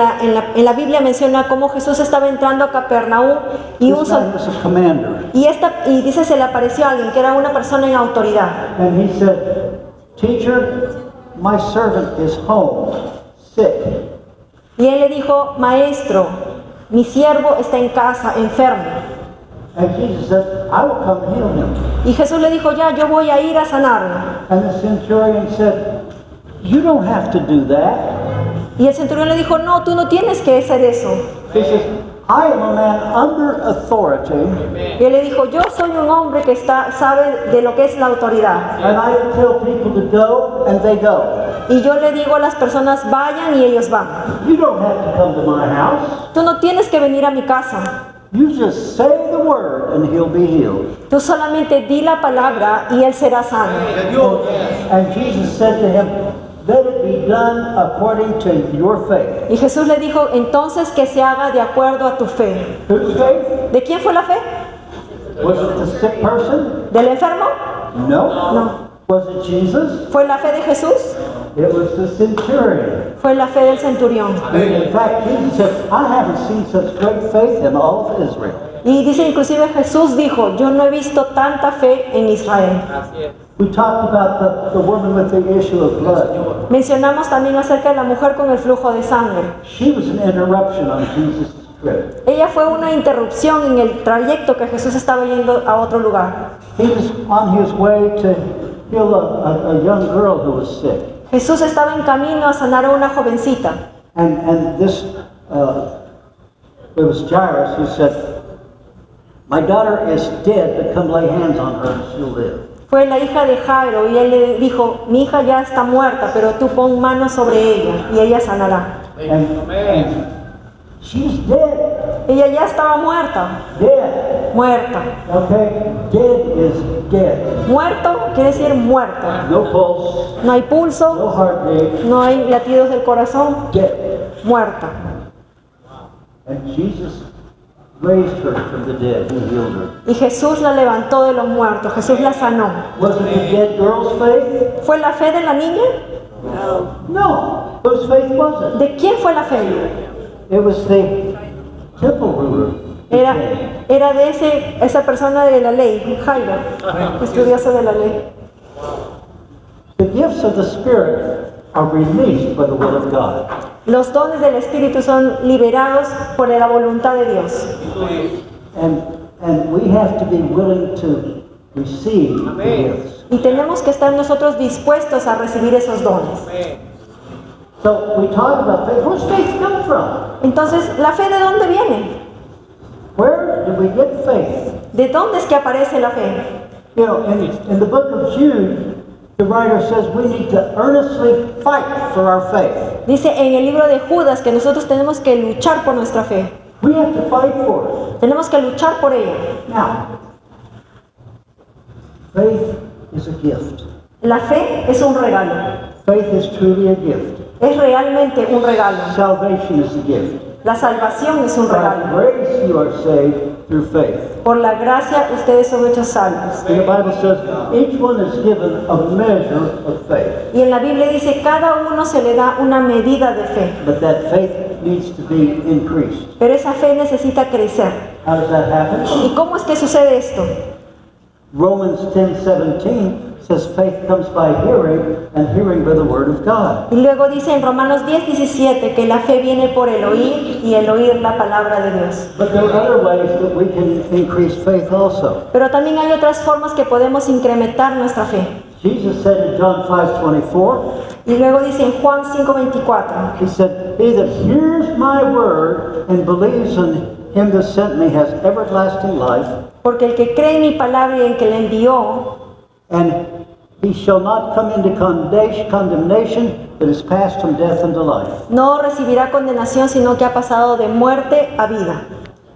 B: en la Biblia menciona cómo Jesús estaba entrando a Capernaum y
A: This man was a commander.
B: y dice se le apareció a alguien que era una persona en autoridad.
A: And he said, "Teacher, my servant is home, sick."
B: Y él le dijo, maestro, mi siervo está en casa, enfermo.
A: And Jesus said, "I will come heal him."
B: Y Jesús le dijo, ya, yo voy a ir a sanarlo.
A: And the centurion said, "You don't have to do that."
B: Y el centurión le dijo, no, tú no tienes que hacer eso.
A: He says, "I am a man under authority,
B: Y él le dijo, yo soy un hombre que sabe de lo que es la autoridad.
A: and I tell people to go, and they go.
B: Y yo le digo a las personas, vayan y ellos van.
A: You don't have to come to my house.
B: Tú no tienes que venir a mi casa.
A: You just say the word, and he'll be healed."
B: Tú solamente di la palabra y él será sano.
A: And Jesus said to him, "Let it be done according to your faith."
B: Y Jesús le dijo, entonces que se haga de acuerdo a tu fe.
A: Whose faith?
B: ¿De quién fue la fe?
A: Was it the sick person?
B: ¿Del enfermo?
A: No.
B: No.
A: Was it Jesus?
B: ¿Fue la fe de Jesús?
A: It was the centurion.
B: Fue la fe del centurión.
A: In fact, Jesus said, "I haven't seen such great faith in all of Israel."
B: Y dice inclusive Jesús dijo, yo no he visto tanta fe en Israel.
A: We talked about the woman with the issue of blood.
B: Mencionamos también acerca de la mujer con el flujo de sangre.
A: She was an interruption on Jesus' trip.
B: Ella fue una interrupción en el trayecto que Jesús estaba yendo a otro lugar.
A: He was on his way to heal a young girl who was sick.
B: Jesús estaba en camino a sanar a una jovencita.
A: And this, it was Jairus who said, "My daughter is dead, but come lay hands on her and she'll live."
B: Fue la hija de Jairo y él le dijo, mi hija ya está muerta, pero tú pon manos sobre ella y ella sanará.
A: And she's dead.
B: Ella ya estaba muerta,
A: Dead.
B: muerta.
A: Okay? Dead is dead.
B: Muerto quiere decir muerto.
A: No pulse,
B: No hay pulso,
A: no heartbeat.
B: no hay latidos del corazón,
A: Dead.
B: muerta.
A: And Jesus raised her from the dead. He healed her.
B: Y Jesús la levantó de los muertos, Jesús la sanó.
A: Was it the dead girl's faith?
B: ¿Fue la fe de la niña?
A: No. Whose faith was it?
B: ¿De quién fue la fe?
A: It was the temple ruler.
B: Era de esa persona de la ley, Jairo, estudioso de la ley.
A: The gifts of the Spirit are released by the will of God.
B: Los dones del Espíritu son liberados por la voluntad de Dios.
A: And we have to be willing to receive the gifts.
B: Y tenemos que estar nosotros dispuestos a recibir esos dones.
A: So we talk about faith. Where's faith come from?
B: Entonces, ¿la fe de dónde viene?
A: Where do we get faith?
B: ¿De dónde es que aparece la fe?
A: You know, in the book of Jude, the writer says we need to earnestly fight for our faith.
B: Dice en el libro de Judas que nosotros tenemos que luchar por nuestra fe.
A: We have to fight for it.
B: Tenemos que luchar por ella.
A: Now, faith is a gift.
B: La fe es un regalo.
A: Faith is truly a gift.
B: Es realmente un regalo.
A: Salvation is a gift.
B: La salvación es un
A: By
B: regalo.
A: grace you are saved through faith.
B: Por la gracia ustedes son hechos salvos.
A: And the Bible says each one is given a measure of faith.
B: Y en la Biblia dice, cada uno se le da una medida de fe.
A: But that faith needs to be increased.
B: Pero esa fe necesita crecer.
A: How does that happen?
B: ¿Y cómo es que sucede esto?
A: Romans 10:17 says faith comes by hearing, and hearing by the word of God.
B: Y luego dice en Romanos 10:17 que la fe viene por el oír y el oír la palabra de Dios.
A: But there are other ways that we can increase faith also.
B: Pero también hay otras formas que podemos incrementar nuestra fe.
A: Jesus said in John 5:24,
B: Y luego dice en Juan 5:24,
A: he said, "He that hears my word and believes in him that sent me has everlasting life,
B: porque el que cree en mi palabra y en que le envió,
A: and he shall not come into condemnation, but is passed from death unto life."
B: no recibirá condenación, sino que ha pasado de muerte a vida.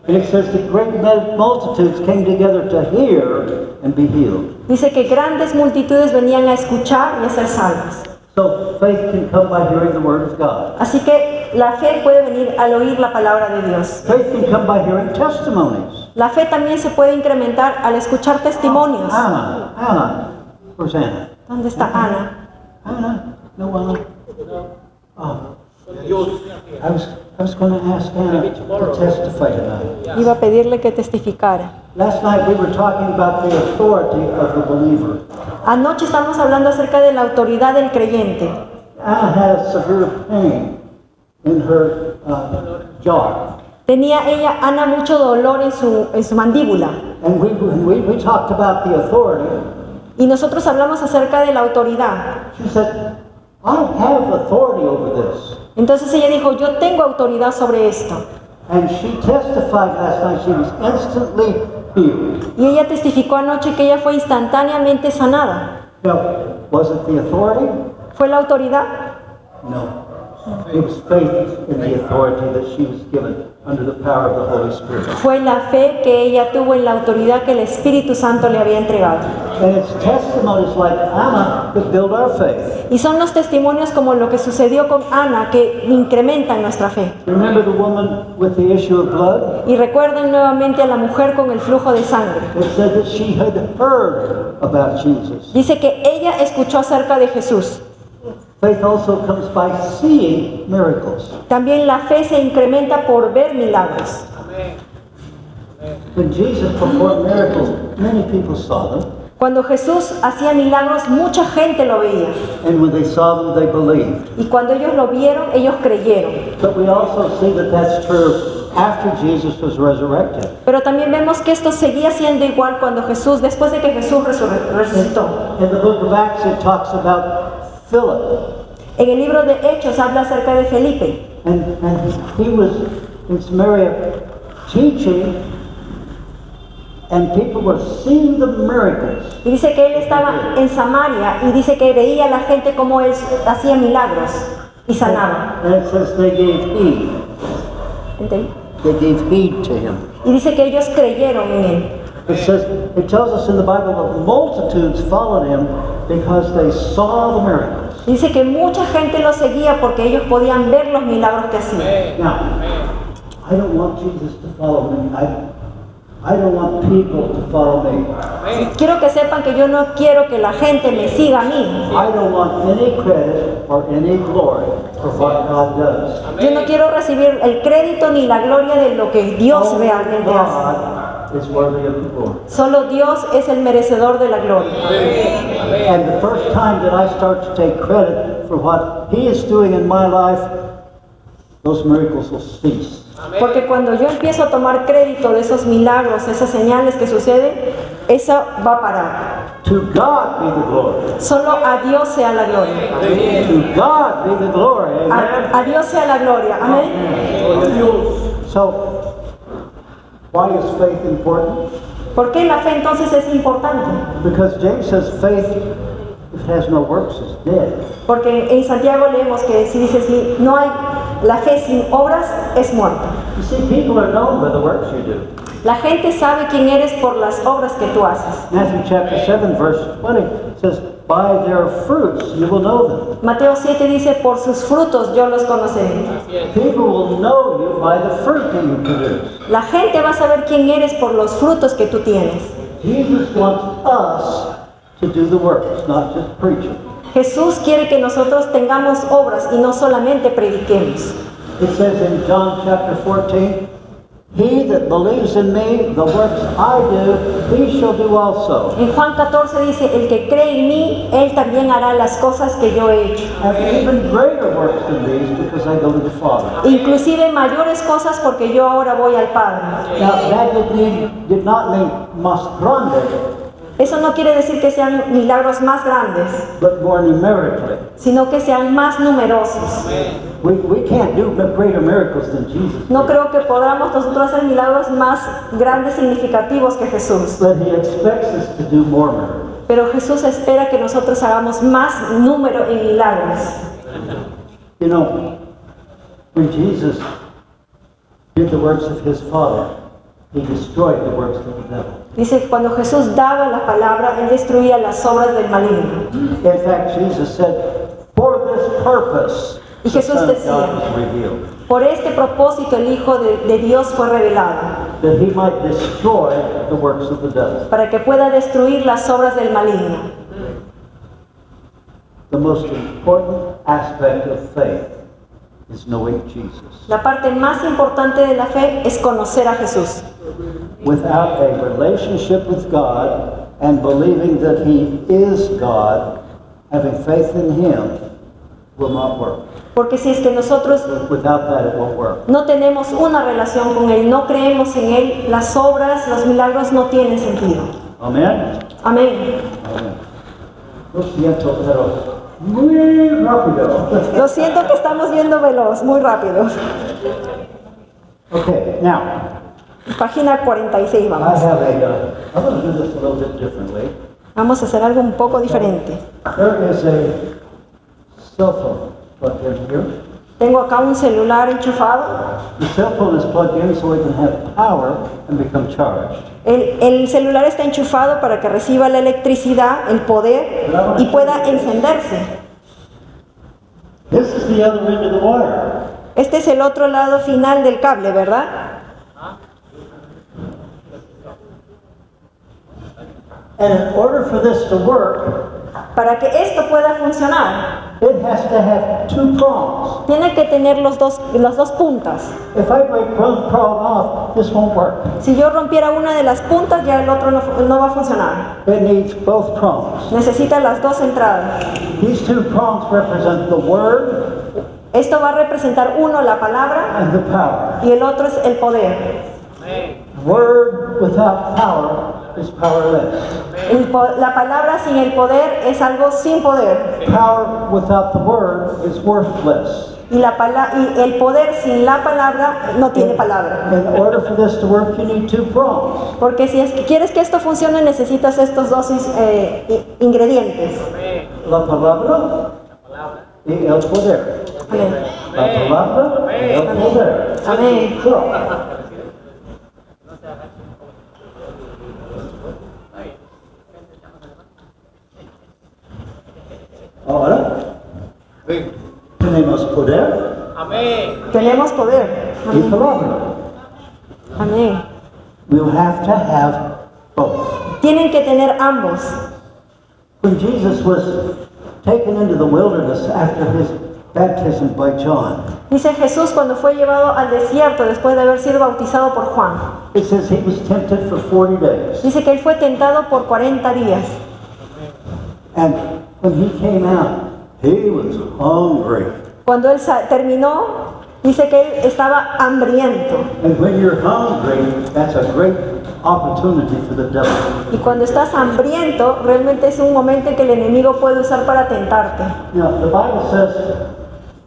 A: And it says that great multitudes came together to hear and be healed.
B: Dice que grandes multitudes venían a escuchar y a ser salvas.
A: So faith can come by hearing the word of God.
B: Así que la fe puede venir al oír la palabra de Dios.
A: Faith can come by hearing testimonies.
B: La fe también se puede incrementar al escuchar testimonios.
A: Anna. Where's Anna?
B: ¿Dónde está Ana?
A: Anna? No, Anna. Oh. I was going to ask Anna to testify tonight.
B: Iba a pedirle que testificara.
A: Last night we were talking about the authority of the believer.
B: Anoche estábamos hablando acerca de la autoridad del creyente.
A: Anna had a severe pain in her jaw.
B: Tenía Ana mucho dolor en su mandíbula.
A: And we talked about the authority.
B: Y nosotros hablamos acerca de la autoridad.
A: She said, I have authority over this.
B: Entonces ella dijo, yo tengo autoridad sobre esto.
A: And she testified last night she was instantly healed.
B: Y ella testificó anoche que ella fue instantáneamente sanada.
A: Now, was it the authority?
B: ¿Fue la autoridad?
A: No. It was faith in the authority that she was given under the power of the Holy Spirit.
B: Fue la fe que ella tuvo en la autoridad que el Espíritu Santo le había entregado.
A: And it's testimonies like Anna that build our faith.
B: Y son los testimonios como lo que sucedió con Ana que incrementan nuestra fe.
A: Remember the woman with the issue of blood?
B: Y recuerden nuevamente a la mujer con el flujo de sangre.
A: It said that she had heard about Jesus.
B: Dice que ella escuchó acerca de Jesús.
A: Faith also comes by seeing miracles.
B: También la fe se incrementa por ver milagros.
A: When Jesus performed miracles, many people saw them.
B: Cuando Jesús hacía milagros, mucha gente lo veía.
A: And when they saw them, they believed.
B: Y cuando ellos lo vieron, ellos creyeron.
A: But we also see that that's true after Jesus was resurrected.
B: Pero también vemos que esto seguía siendo igual cuando Jesús, después de que Jesús resucitó.
A: In the book of Acts, it talks about Philip.
B: En el libro de Hechos habla acerca de Felipe.
A: And he was in Samaria teaching, and people were seeing the miracles.
B: Y dice que él estaba en Samaria y dice que veía a la gente como él hacía milagros y sanaba.
A: And it says they gave heed.
B: ¿Entendí?
A: They gave heed to him.
B: Y dice que ellos creyeron en él.
A: It tells us in the Bible that multitudes followed him because they saw the miracles.
B: Dice que mucha gente lo seguía porque ellos podían ver los milagros que hacía.
A: Now, I don't want Jesus to follow me. I don't want people to follow me.
B: Quiero que sepan que yo no quiero que la gente me siga a mí.
A: I don't want any credit or any glory for what God does.
B: Yo no quiero recibir el crédito ni la gloria de lo que Dios realmente hace.
A: God is worthy of the glory.
B: Solo Dios es el merecedor de la gloria.
A: And the first time that I start to take credit for what He is doing in my life, those miracles will cease.
B: Porque cuando yo empiezo a tomar crédito de esos milagros, esas señales que suceden, eso va a parar.
A: To God be the glory.
B: Solo a Dios sea la gloria.
A: To God be the glory. Amen.
B: A Dios sea la gloria. Amén.
A: So, why is faith important?
B: ¿Por qué la fe entonces es importante?
A: Because James says faith, if it has no works, is dead.
B: Porque en Santiago leemos que si dice si no hay la fe sin obras es muerta.
A: You see, people are known by the works you do.
B: La gente sabe quién eres por las obras que tú haces.
A: Matthew chapter 7, verse 20 says, by their fruits you will know them.
B: Mateo 7 dice, por sus frutos yo los conoceré.
A: People will know you by the fruit that you produce.
B: La gente va a saber quién eres por los frutos que tú tienes.
A: Jesus wants us to do the works, not just preach them.
B: Jesús quiere que nosotros tengamos obras y no solamente prediquemos.
A: It says in John chapter 14, he that believes in me, the works I do, he shall do also.
B: En Juan 14 dice, el que cree en mí, él también hará las cosas que yo he hecho.
A: And even greater works than these, because I go to the Father.
B: Inclusive mayores cosas porque yo ahora voy al Padre.
A: Now that did not mean más grande,
B: Eso no quiere decir que sean milagros más grandes,
A: but more numerically.
B: sino que sean más numerosos.
A: We can't do greater miracles than Jesus.
B: No creo que podamos nosotros hacer milagros más grandes, significativos que Jesús.
A: But he expects us to do more miracles.
B: Pero Jesús espera que nosotros hagamos más número en milagros.
A: You know, when Jesus did the works of his Father, he destroyed the works of the devil.
B: Dice que cuando Jesús daba la palabra, Él destruía las obras del maligno.
A: In fact, Jesus said, for this purpose,
B: Y
A: the
B: Jesús
A: Son of
B: decía,
A: God was revealed,
B: por este propósito el Hijo de Dios fue revelado,
A: that he might destroy the works of the devil.
B: para que pueda destruir las obras del maligno.
A: The most important aspect of faith is knowing Jesus.
B: La parte más importante de la fe es conocer a Jesús.
A: Without a relationship with God and believing that He is God, having faith in Him will not work.
B: Porque si es que nosotros
A: Without that, it won't work.
B: no tenemos una relación con Él, no creemos en Él, las obras, los milagros no tienen sentido.
A: Amen.
B: Amén.
A: Amen. Lo siento, pero muy rápido.
B: Lo siento que estamos viendo veloz, muy rápido.
A: Okay, now
B: Página 46
A: I
B: vamos.
A: have I'm going to do this a little bit differently.
B: Vamos a hacer algo un poco diferente.
A: There is a cell phone plugged in here.
B: Tengo acá un celular enchufado.
A: The cell phone is plugged in so it can have power and become charged.
B: El celular está enchufado para que reciba la electricidad, el poder y pueda encenderse.
A: This is the other end of the wire.
B: Este es el otro lado final del cable, ¿verdad?
A: And in order for this to work,
B: Para que esto pueda funcionar,
A: it has to have two prongs.
B: tiene que tener las dos puntas.
A: If I break one prong off, this won't work.
B: Si yo rompiera una de las puntas, ya el otro no va a funcionar.
A: It needs both prongs.
B: Necesita las dos entradas.
A: These two prongs represent the Word
B: Esto va a representar uno, la palabra,
A: and the power.
B: y el otro es el poder.
A: Word without power is powerless.
B: La palabra sin el poder es algo sin poder.
A: Power without the Word is worthless.
B: Y el poder sin la palabra no tiene palabra.
A: In order for this to work, you need two prongs.
B: Porque si es que quieres que esto funcione, necesitas estos dos ingredientes.
A: La palabra y el poder.
B: Amén.
A: La palabra y el poder.
B: Amén.
A: So, ahora tenemos poder
B: Tenemos poder.
A: y
B: Amén.
A: palabra.
B: Amén.
A: We'll have to have both.
B: Tienen que tener ambos.
A: When Jesus was taken into the wilderness after his baptism by John,
B: Dice Jesús cuando fue llevado al desierto después de haber sido bautizado por Juan.
A: it says he was tempted for 40 days.
B: Dice que él fue tentado por 40 días.
A: And when he came out, he was hungry.
B: Cuando él terminó, dice que él estaba hambriento.
A: And when you're hungry, that's a great opportunity for the devil.
B: Y cuando estás hambriento, realmente es un momento en que el enemigo puede usar para tentarte.
A: Now, the Bible says,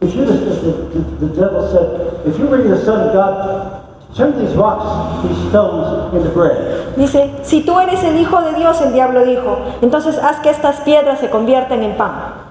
A: if you, the devil said, if you were the Son of God, turn these rocks, these stones into bread.
B: Dice, si tú eres el Hijo de Dios, el diablo dijo, entonces haz que estas piedras se conviertan en pan.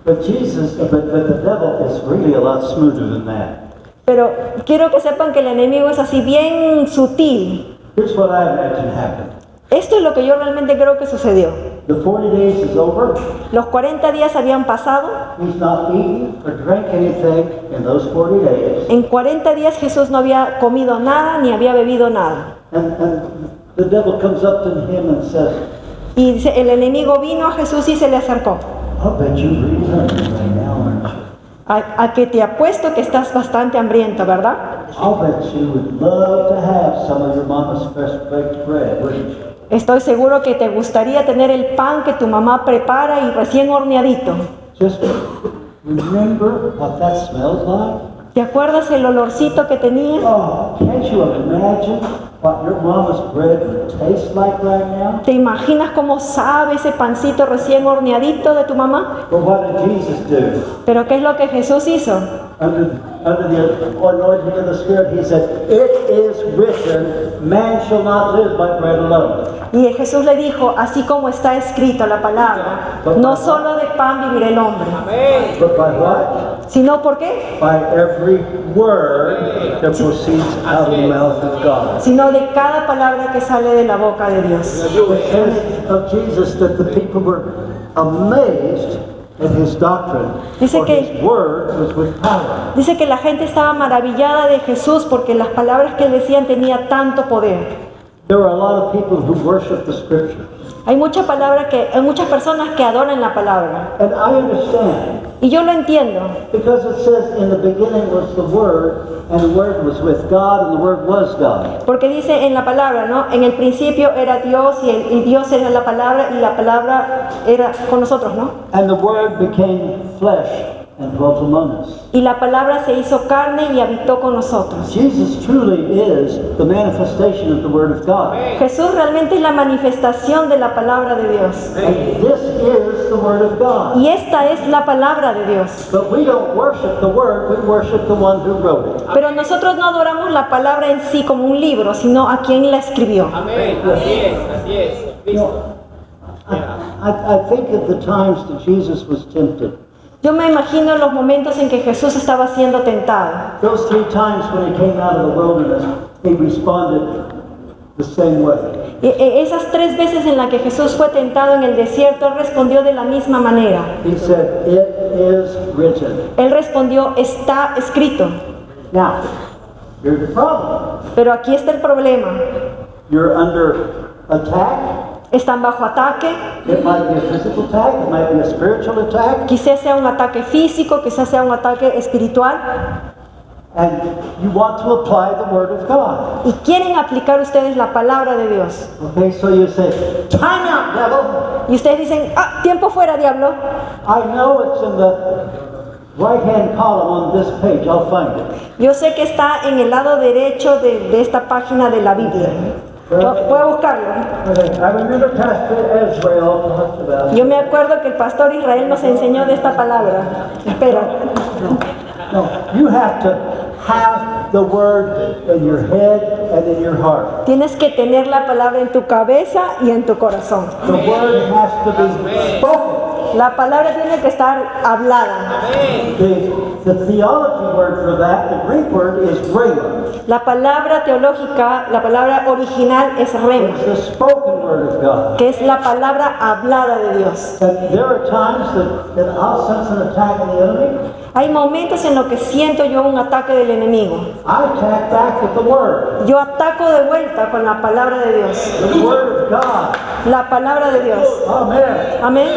A: But the devil is really a lot smoother than that.
B: Pero quiero que sepan que el enemigo es así bien sutil.
A: Here's what I imagine happened.
B: Esto es lo que yo realmente creo que sucedió.
A: The 40 days is over.
B: Los 40 días habían pasado.
A: He's not eaten or drank anything in those 40 days.
B: En 40 días Jesús no había comido nada ni había bebido nada.
A: And the devil comes up to him and says,
B: Y dice, el enemigo vino a Jesús y se le acercó.
A: I'll bet you really hungry right now, aren't you?
B: A que te apuesto que estás bastante hambriento, ¿verdad?
A: I'll bet you would love to have some of your mama's fresh baked bread, wouldn't you?
B: Estoy seguro que te gustaría tener el pan que tu mamá prepara y recién horneadito.
A: Just remember what that smells like.
B: ¿Te acuerdas el olorcito que tenía?
A: Oh, can't you imagine what your mama's bread would taste like right now?
B: ¿Te imaginas cómo sabe ese pancito recién horneadito de tu mamá?
A: But what did Jesus do?
B: Pero ¿qué es lo que Jesús hizo?
A: Under the anointing of the Spirit, he said, it is written, man shall not live by bread alone.
B: Y Jesús le dijo, así como está escrito la palabra, no solo de pan vivirá el hombre,
A: But by what?
B: sino ¿por qué?
A: By every word that proceeds out of the mouth of God.
B: Sino de cada palabra que sale de la boca de Dios.
A: It says of Jesus that the people were amazed at his doctrine,
B: Dice
A: for
B: que-
A: his word was with power.
B: Dice que la gente estaba maravillada de Jesús porque las palabras que él decían tenía tanto poder.
A: There were a lot of people who worship the scriptures.
B: Hay muchas personas que adoran la palabra.
A: And I understand.
B: Y yo lo entiendo.
A: Because it says, in the beginning was the Word, and the Word was with God, and the Word was God.
B: Porque dice en la palabra, ¿no? En el principio era Dios y Dios era la palabra y la palabra era con nosotros, ¿no?
A: And the Word became flesh and dwelt among us.
B: Y la palabra se hizo carne y habitó con nosotros.
A: Jesus truly is the manifestation of the Word of God.
B: Jesús realmente es la manifestación de la palabra de Dios.
A: And this is the Word of God.
B: Y esta es la palabra de Dios.
A: But we don't worship the Word, we worship the one who wrote it.
B: Pero nosotros no adoramos la palabra en sí como un libro, sino a quien la escribió.
C: Amén. Así es, así es.
A: You know, I think of the times that Jesus was tempted.
B: Yo me imagino los momentos en que Jesús estaba siendo tentado.
A: Those 3 times when he came out of the wilderness, he responded the same way.
B: Esas 3 veces en las que Jesús fue tentado en el desierto, Él respondió de la misma manera.
A: He said, "It is written."
B: Él respondió, está escrito.
A: Now, here's the problem.
B: Pero aquí está el problema.
A: You're under attack.
B: Están bajo ataque,
A: It might be a physical attack, it might be a spiritual attack,
B: quizás sea un ataque físico, quizás sea un ataque espiritual,
A: and you want to apply the Word of God.
B: y quieren aplicar ustedes la palabra de Dios.
A: Okay, so you say, "Time out, devil."
B: Y ustedes dicen, tiempo fuera, diablo.
A: I know it's in the right-hand column on this page. I'll find it.
B: Yo sé que está en el lado derecho de esta página de la Biblia. Voy a buscarlo.
A: Okay, I remember Pastor Israel talked about.
B: Yo me acuerdo que el pastor Israel nos enseñó de esta palabra. Espera.
A: No, you have to have the Word in your head and in your heart.
B: Tienes que tener la palabra en tu cabeza y en tu corazón.
A: The Word has to be spoken.
B: La palabra tiene que estar hablada.
A: The theology word for that, the Greek word, is rhema.
B: La palabra teológica, la palabra original es rema,
A: It's the spoken word of God.
B: que es la palabra hablada de Dios.
A: And there are times that I'll sense an attack of the enemy.
B: Hay momentos en los que siento yo un ataque del enemigo.
A: I attack back with the Word.
B: Yo ataco de vuelta con la palabra de Dios.
A: The Word of God.
B: La palabra de Dios.
A: Amen.
B: Amén.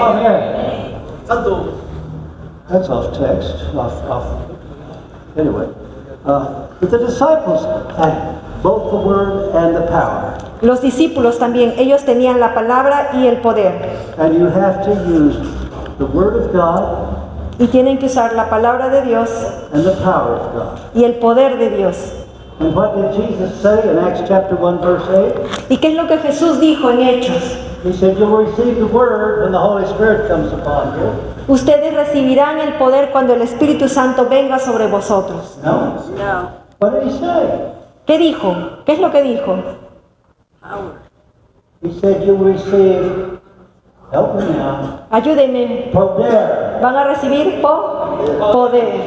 A: Amen.
C: Santo.
A: That's off text. Anyway, but the disciples had both the Word and the power.
B: Los discípulos también, ellos tenían la palabra y el poder.
A: And you have to use the Word of God
B: Y tienen que usar la palabra de Dios
A: and the power of God.
B: y el poder de Dios.
A: And what did Jesus say in Acts chapter 1 verse 8?
B: ¿Y qué es lo que Jesús dijo en Hechos?
A: He said, "You'll receive the Word when the Holy Spirit comes upon you."
B: Ustedes recibirán el poder cuando el Espíritu Santo venga sobre vosotros.
A: No?
C: No.
A: What did he say?
B: ¿Qué dijo? ¿Qué es lo que dijo?
C: Power.
A: He said, "You'll receive," help me now,
B: Ayúdenme.
A: poder.
B: Van a recibir poder.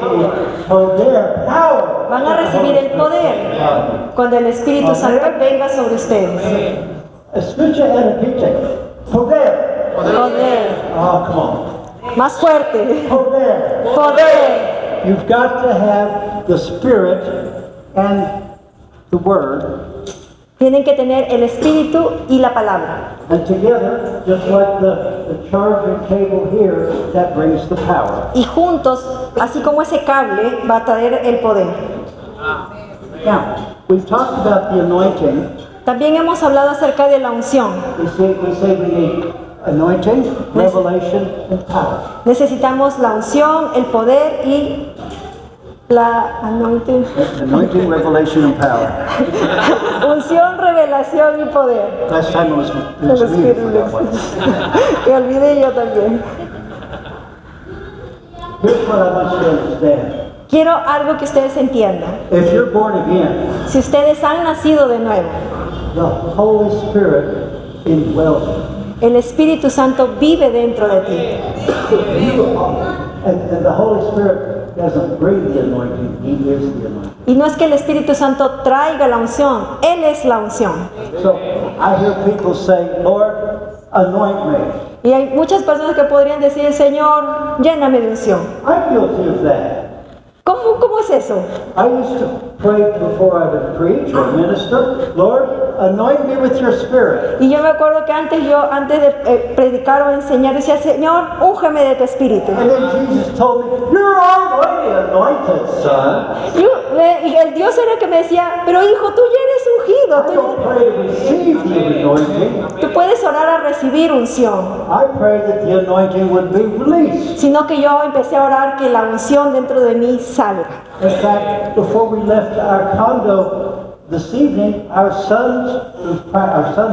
A: Poder, power.
B: Van a recibir el poder cuando el Espíritu Santo venga sobre ustedes.
A: Escucha el pite. Poder.
B: Poder.
A: Oh, come on.
B: Más fuerte.
A: Poder.
B: Poder.
A: You've got to have the Spirit and the Word,
B: Tienen que tener el Espíritu y la palabra.
A: and together, just like the charger cable here, that brings the power.
B: Y juntos, así como ese cable, va a traer el poder.
A: Now, we've talked about the anointing.
B: También hemos hablado acerca de la unción.
A: We say we need anointing, revelation, and power.
B: Necesitamos la unción, el poder y la anointing.
A: Anointing, revelation, and power.
B: Unción, revelación y poder.
A: Last time it was
B: El
A: me for
B: Espíritu.
A: that one.
B: Me olvidé yo también.
A: Here's what I want you to understand.
B: Quiero algo que ustedes entiendan.
A: If you're born again,
B: Si ustedes han nacido de nuevo,
A: the Holy Spirit indwells you.
B: el Espíritu Santo vive dentro de ti.
A: And the Holy Spirit doesn't bring the anointing, He is the anointing.
B: Y no es que el Espíritu Santo traiga la unción, Él es la unción.
A: So I hear people say, "Lord, anoint me."
B: Y hay muchas personas que podrían decir, Señor, lléname de unción.
A: I'm guilty of that.
B: ¿Cómo es eso?
A: I used to pray before I would preach or minister, Lord, anoint me with your spirit.
B: Y yo me acuerdo que antes de predicar o enseñar, decía, Señor, úngeme de tu espíritu.
A: And then Jesus told me, you're already anointed, son.
B: Y el Dios era el que me decía, pero hijo, tú ya eres
A: I
B: ungido,
A: don't pray to receive the anointing.
B: tú puedes orar a recibir unción.
A: I pray that the anointing would be released.
B: Sino que yo empecé a orar que la unción dentro de mí salga.
A: In fact, before we left our condo this evening, our son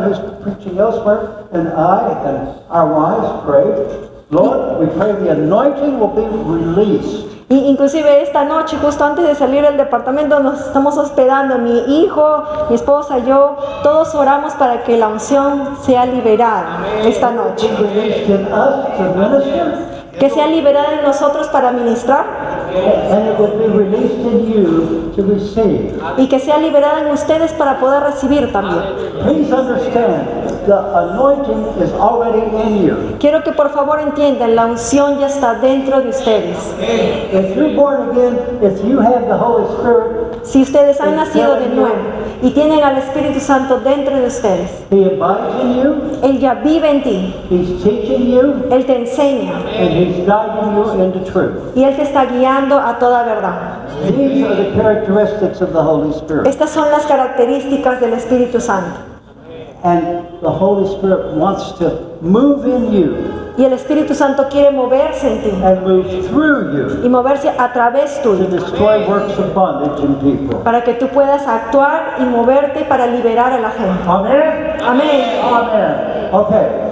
A: who's preaching elsewhere, and I and our wives prayed, Lord, we pray the anointing will be released.
B: Y inclusive esta noche, justo antes de salir del departamento, nos estamos hospedando, mi hijo, mi esposa, yo, todos oramos para que la unción sea liberada esta noche.
A: Be released in us to minister,
B: Que sea liberada en nosotros para ministrar
A: and it would be released in you to receive.
B: y que sea liberada en ustedes para poder recibir también.
A: Please understand, the anointing is already in you.
B: Quiero que por favor entiendan, la unción ya está dentro de ustedes.
A: If you're born again, if you have the Holy Spirit,
B: Si ustedes han nacido de nuevo y tienen al Espíritu Santo dentro de ustedes,
A: He abides in you,
B: Él ya vive en ti,
A: He's teaching you,
B: Él te enseña
A: and He's guiding you into truth.
B: y Él te está guiando a toda verdad.
A: These are the characteristics of the Holy Spirit.
B: Estas son las características del Espíritu Santo.
A: And the Holy Spirit wants to move in you
B: Y el Espíritu Santo quiere moverse en ti
A: and move through you
B: y moverse a través
A: to
B: tuyo
A: destroy works of bondage in people.
B: para que tú puedas actuar y moverte para liberar a la gente.
A: Amen?
B: Amén.
A: Amen. Okay.